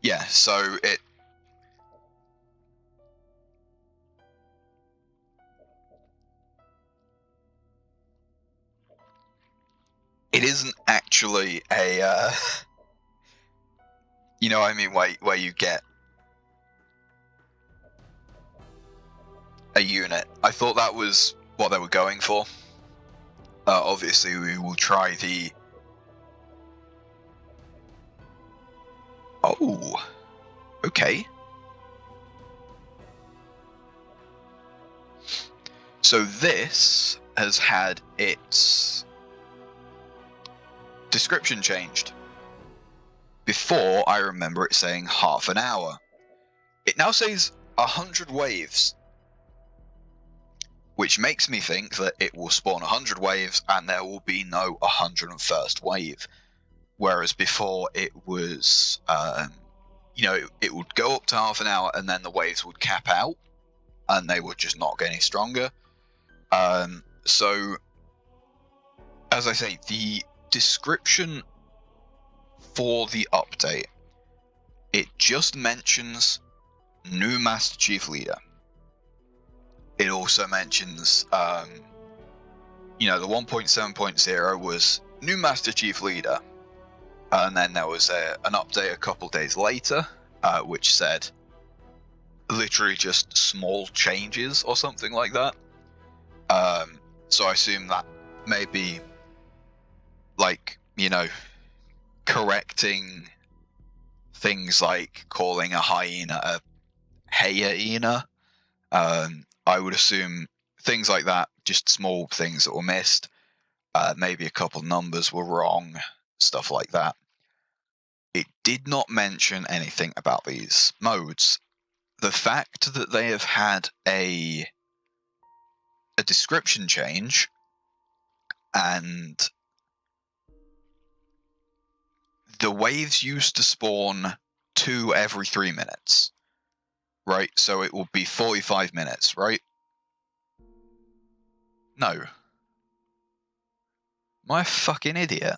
Yeah, so it isn't actually a, you know what I mean, where you get a unit. I thought that was what they were going for. Obviously, we will try the... Oh, okay. So this has had its description changed. Before, I remember it saying half an hour. It now says 100 waves, which makes me think that it will spawn 100 waves and there will be no 101st wave. Whereas before it was, you know, it would go up to half an hour and then the waves would cap out and they would just not get any stronger. So, as I say, the description for the update, it just mentions new Master Chief Leader. It also mentions, you know, the 1.7.0 was new Master Chief Leader. And then there was an update a couple days later, which said literally just small changes or something like that. So I assume that maybe, like, you know, correcting things like calling a hyena a hyena. I would assume things like that, just small things that were missed. Maybe a couple numbers were wrong, stuff like that. It did not mention anything about these modes. The fact that they have had a description change and the waves used to spawn 2 every 3 minutes, right? So it will be 45 minutes, right? No. Am I a fucking idiot?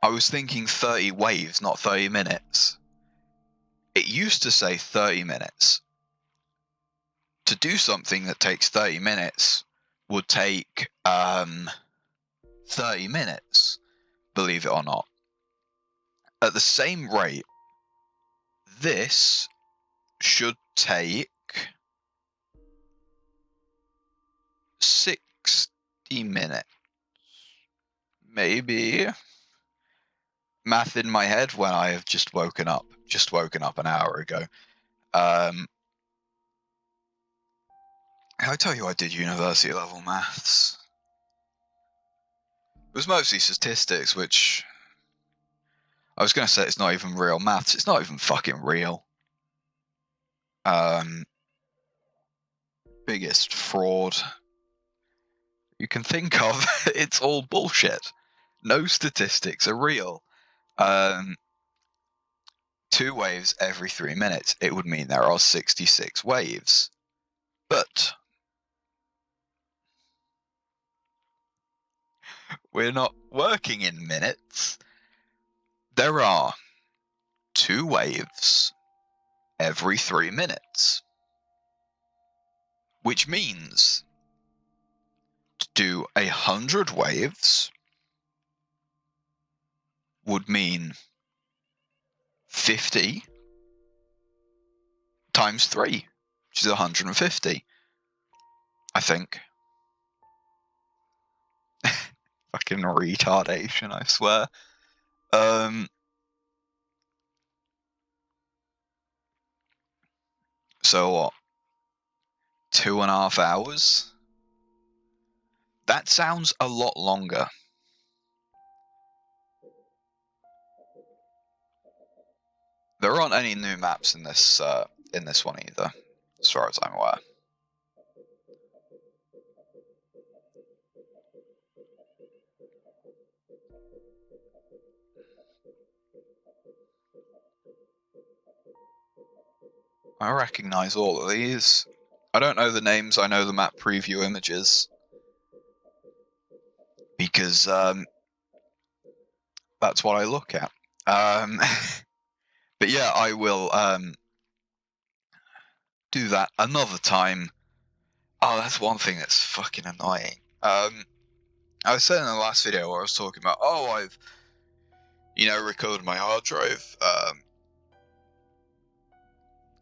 I was thinking 30 waves, not 30 minutes. It used to say 30 minutes. To do something that takes 30 minutes would take 30 minutes, believe it or not. At the same rate, this should take 60 minutes. Maybe. Math in my head when I have just woken up an hour ago. I tell you I did university level maths. It was mostly statistics, which I was going to say it's not even real maths. It's not even fucking real. Biggest fraud you can think of. It's all bullshit. No statistics are real. 2 waves every 3 minutes. It would mean there are 66 waves. But we're not working in minutes. There are 2 waves every 3 minutes. Which means to do 100 waves would mean 50 times 3, which is 150, I think. Fucking retardation, I swear. So what? 2.5 hours? That sounds a lot longer. There aren't any new maps in this one either, as far as I'm aware. I recognize all of these. I don't know the names, I know the map preview images. Because that's what I look at. But yeah, I will do that another time. Oh, that's one thing that's fucking annoying. I was saying in the last video where I was talking about, oh, I've, you know, recovered my hard drive.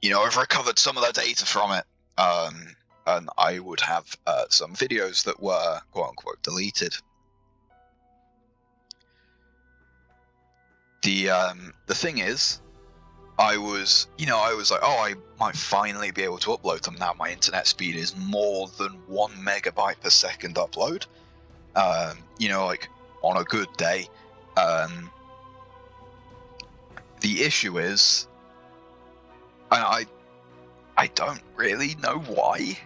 You know, I've recovered some of that data from it. and I would have some videos that were quote unquote deleted. The thing is, I was like, oh, I might finally be able to upload them now. My internet speed is more than 1 megabyte per second upload. Like on a good day. The issue is, and I don't really know why.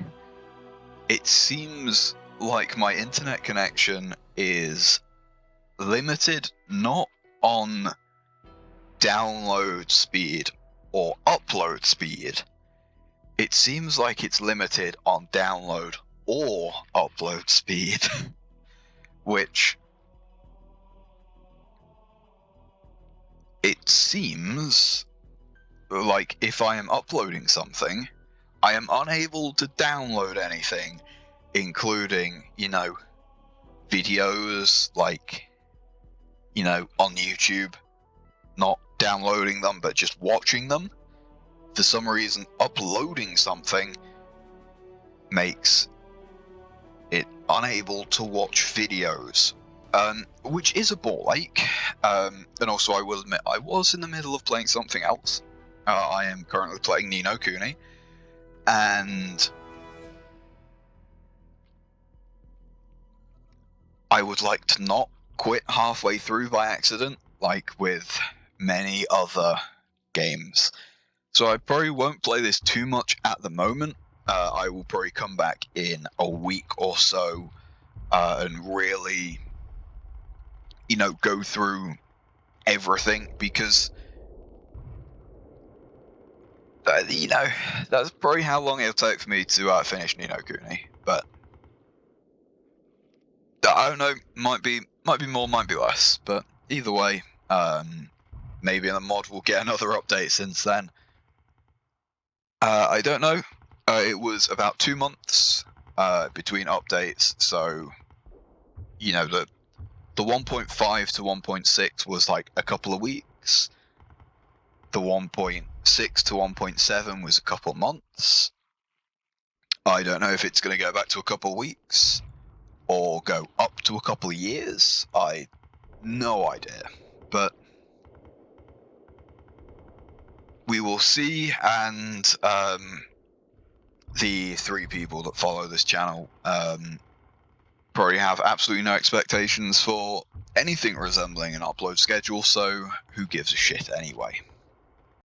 It seems like my internet connection is limited not on download speed or upload speed. It seems like it's limited on download or upload speed, which it seems like if I am uploading something, I am unable to download anything, including, videos like, on YouTube, not downloading them, but just watching them. For some reason, uploading something makes it unable to watch videos, which is a ball ache. And also, I will admit, I was in the middle of playing something else. I am currently playing Ni no Kuni, and I would like to not quit halfway through by accident, like with many other games. So I probably won't play this too much at the moment. I will probably come back in a week or so and really, go through everything, because, that's probably how long it'll take for me to finish Ni no Kuni. But I don't know, might be more, might be less. But either way, maybe in the mod we'll get another update since then. I don't know. It was about 2 months between updates, so the 1.5 to 1.6 was like a couple of weeks. The 1.6 to 1.7 was a couple of months. I don't know if it's going to go back to a couple of weeks or go up to a couple of years. I no idea, but we will see. And the 3 people that follow this channel probably have absolutely no expectations for anything resembling an upload schedule, so who gives a shit anyway.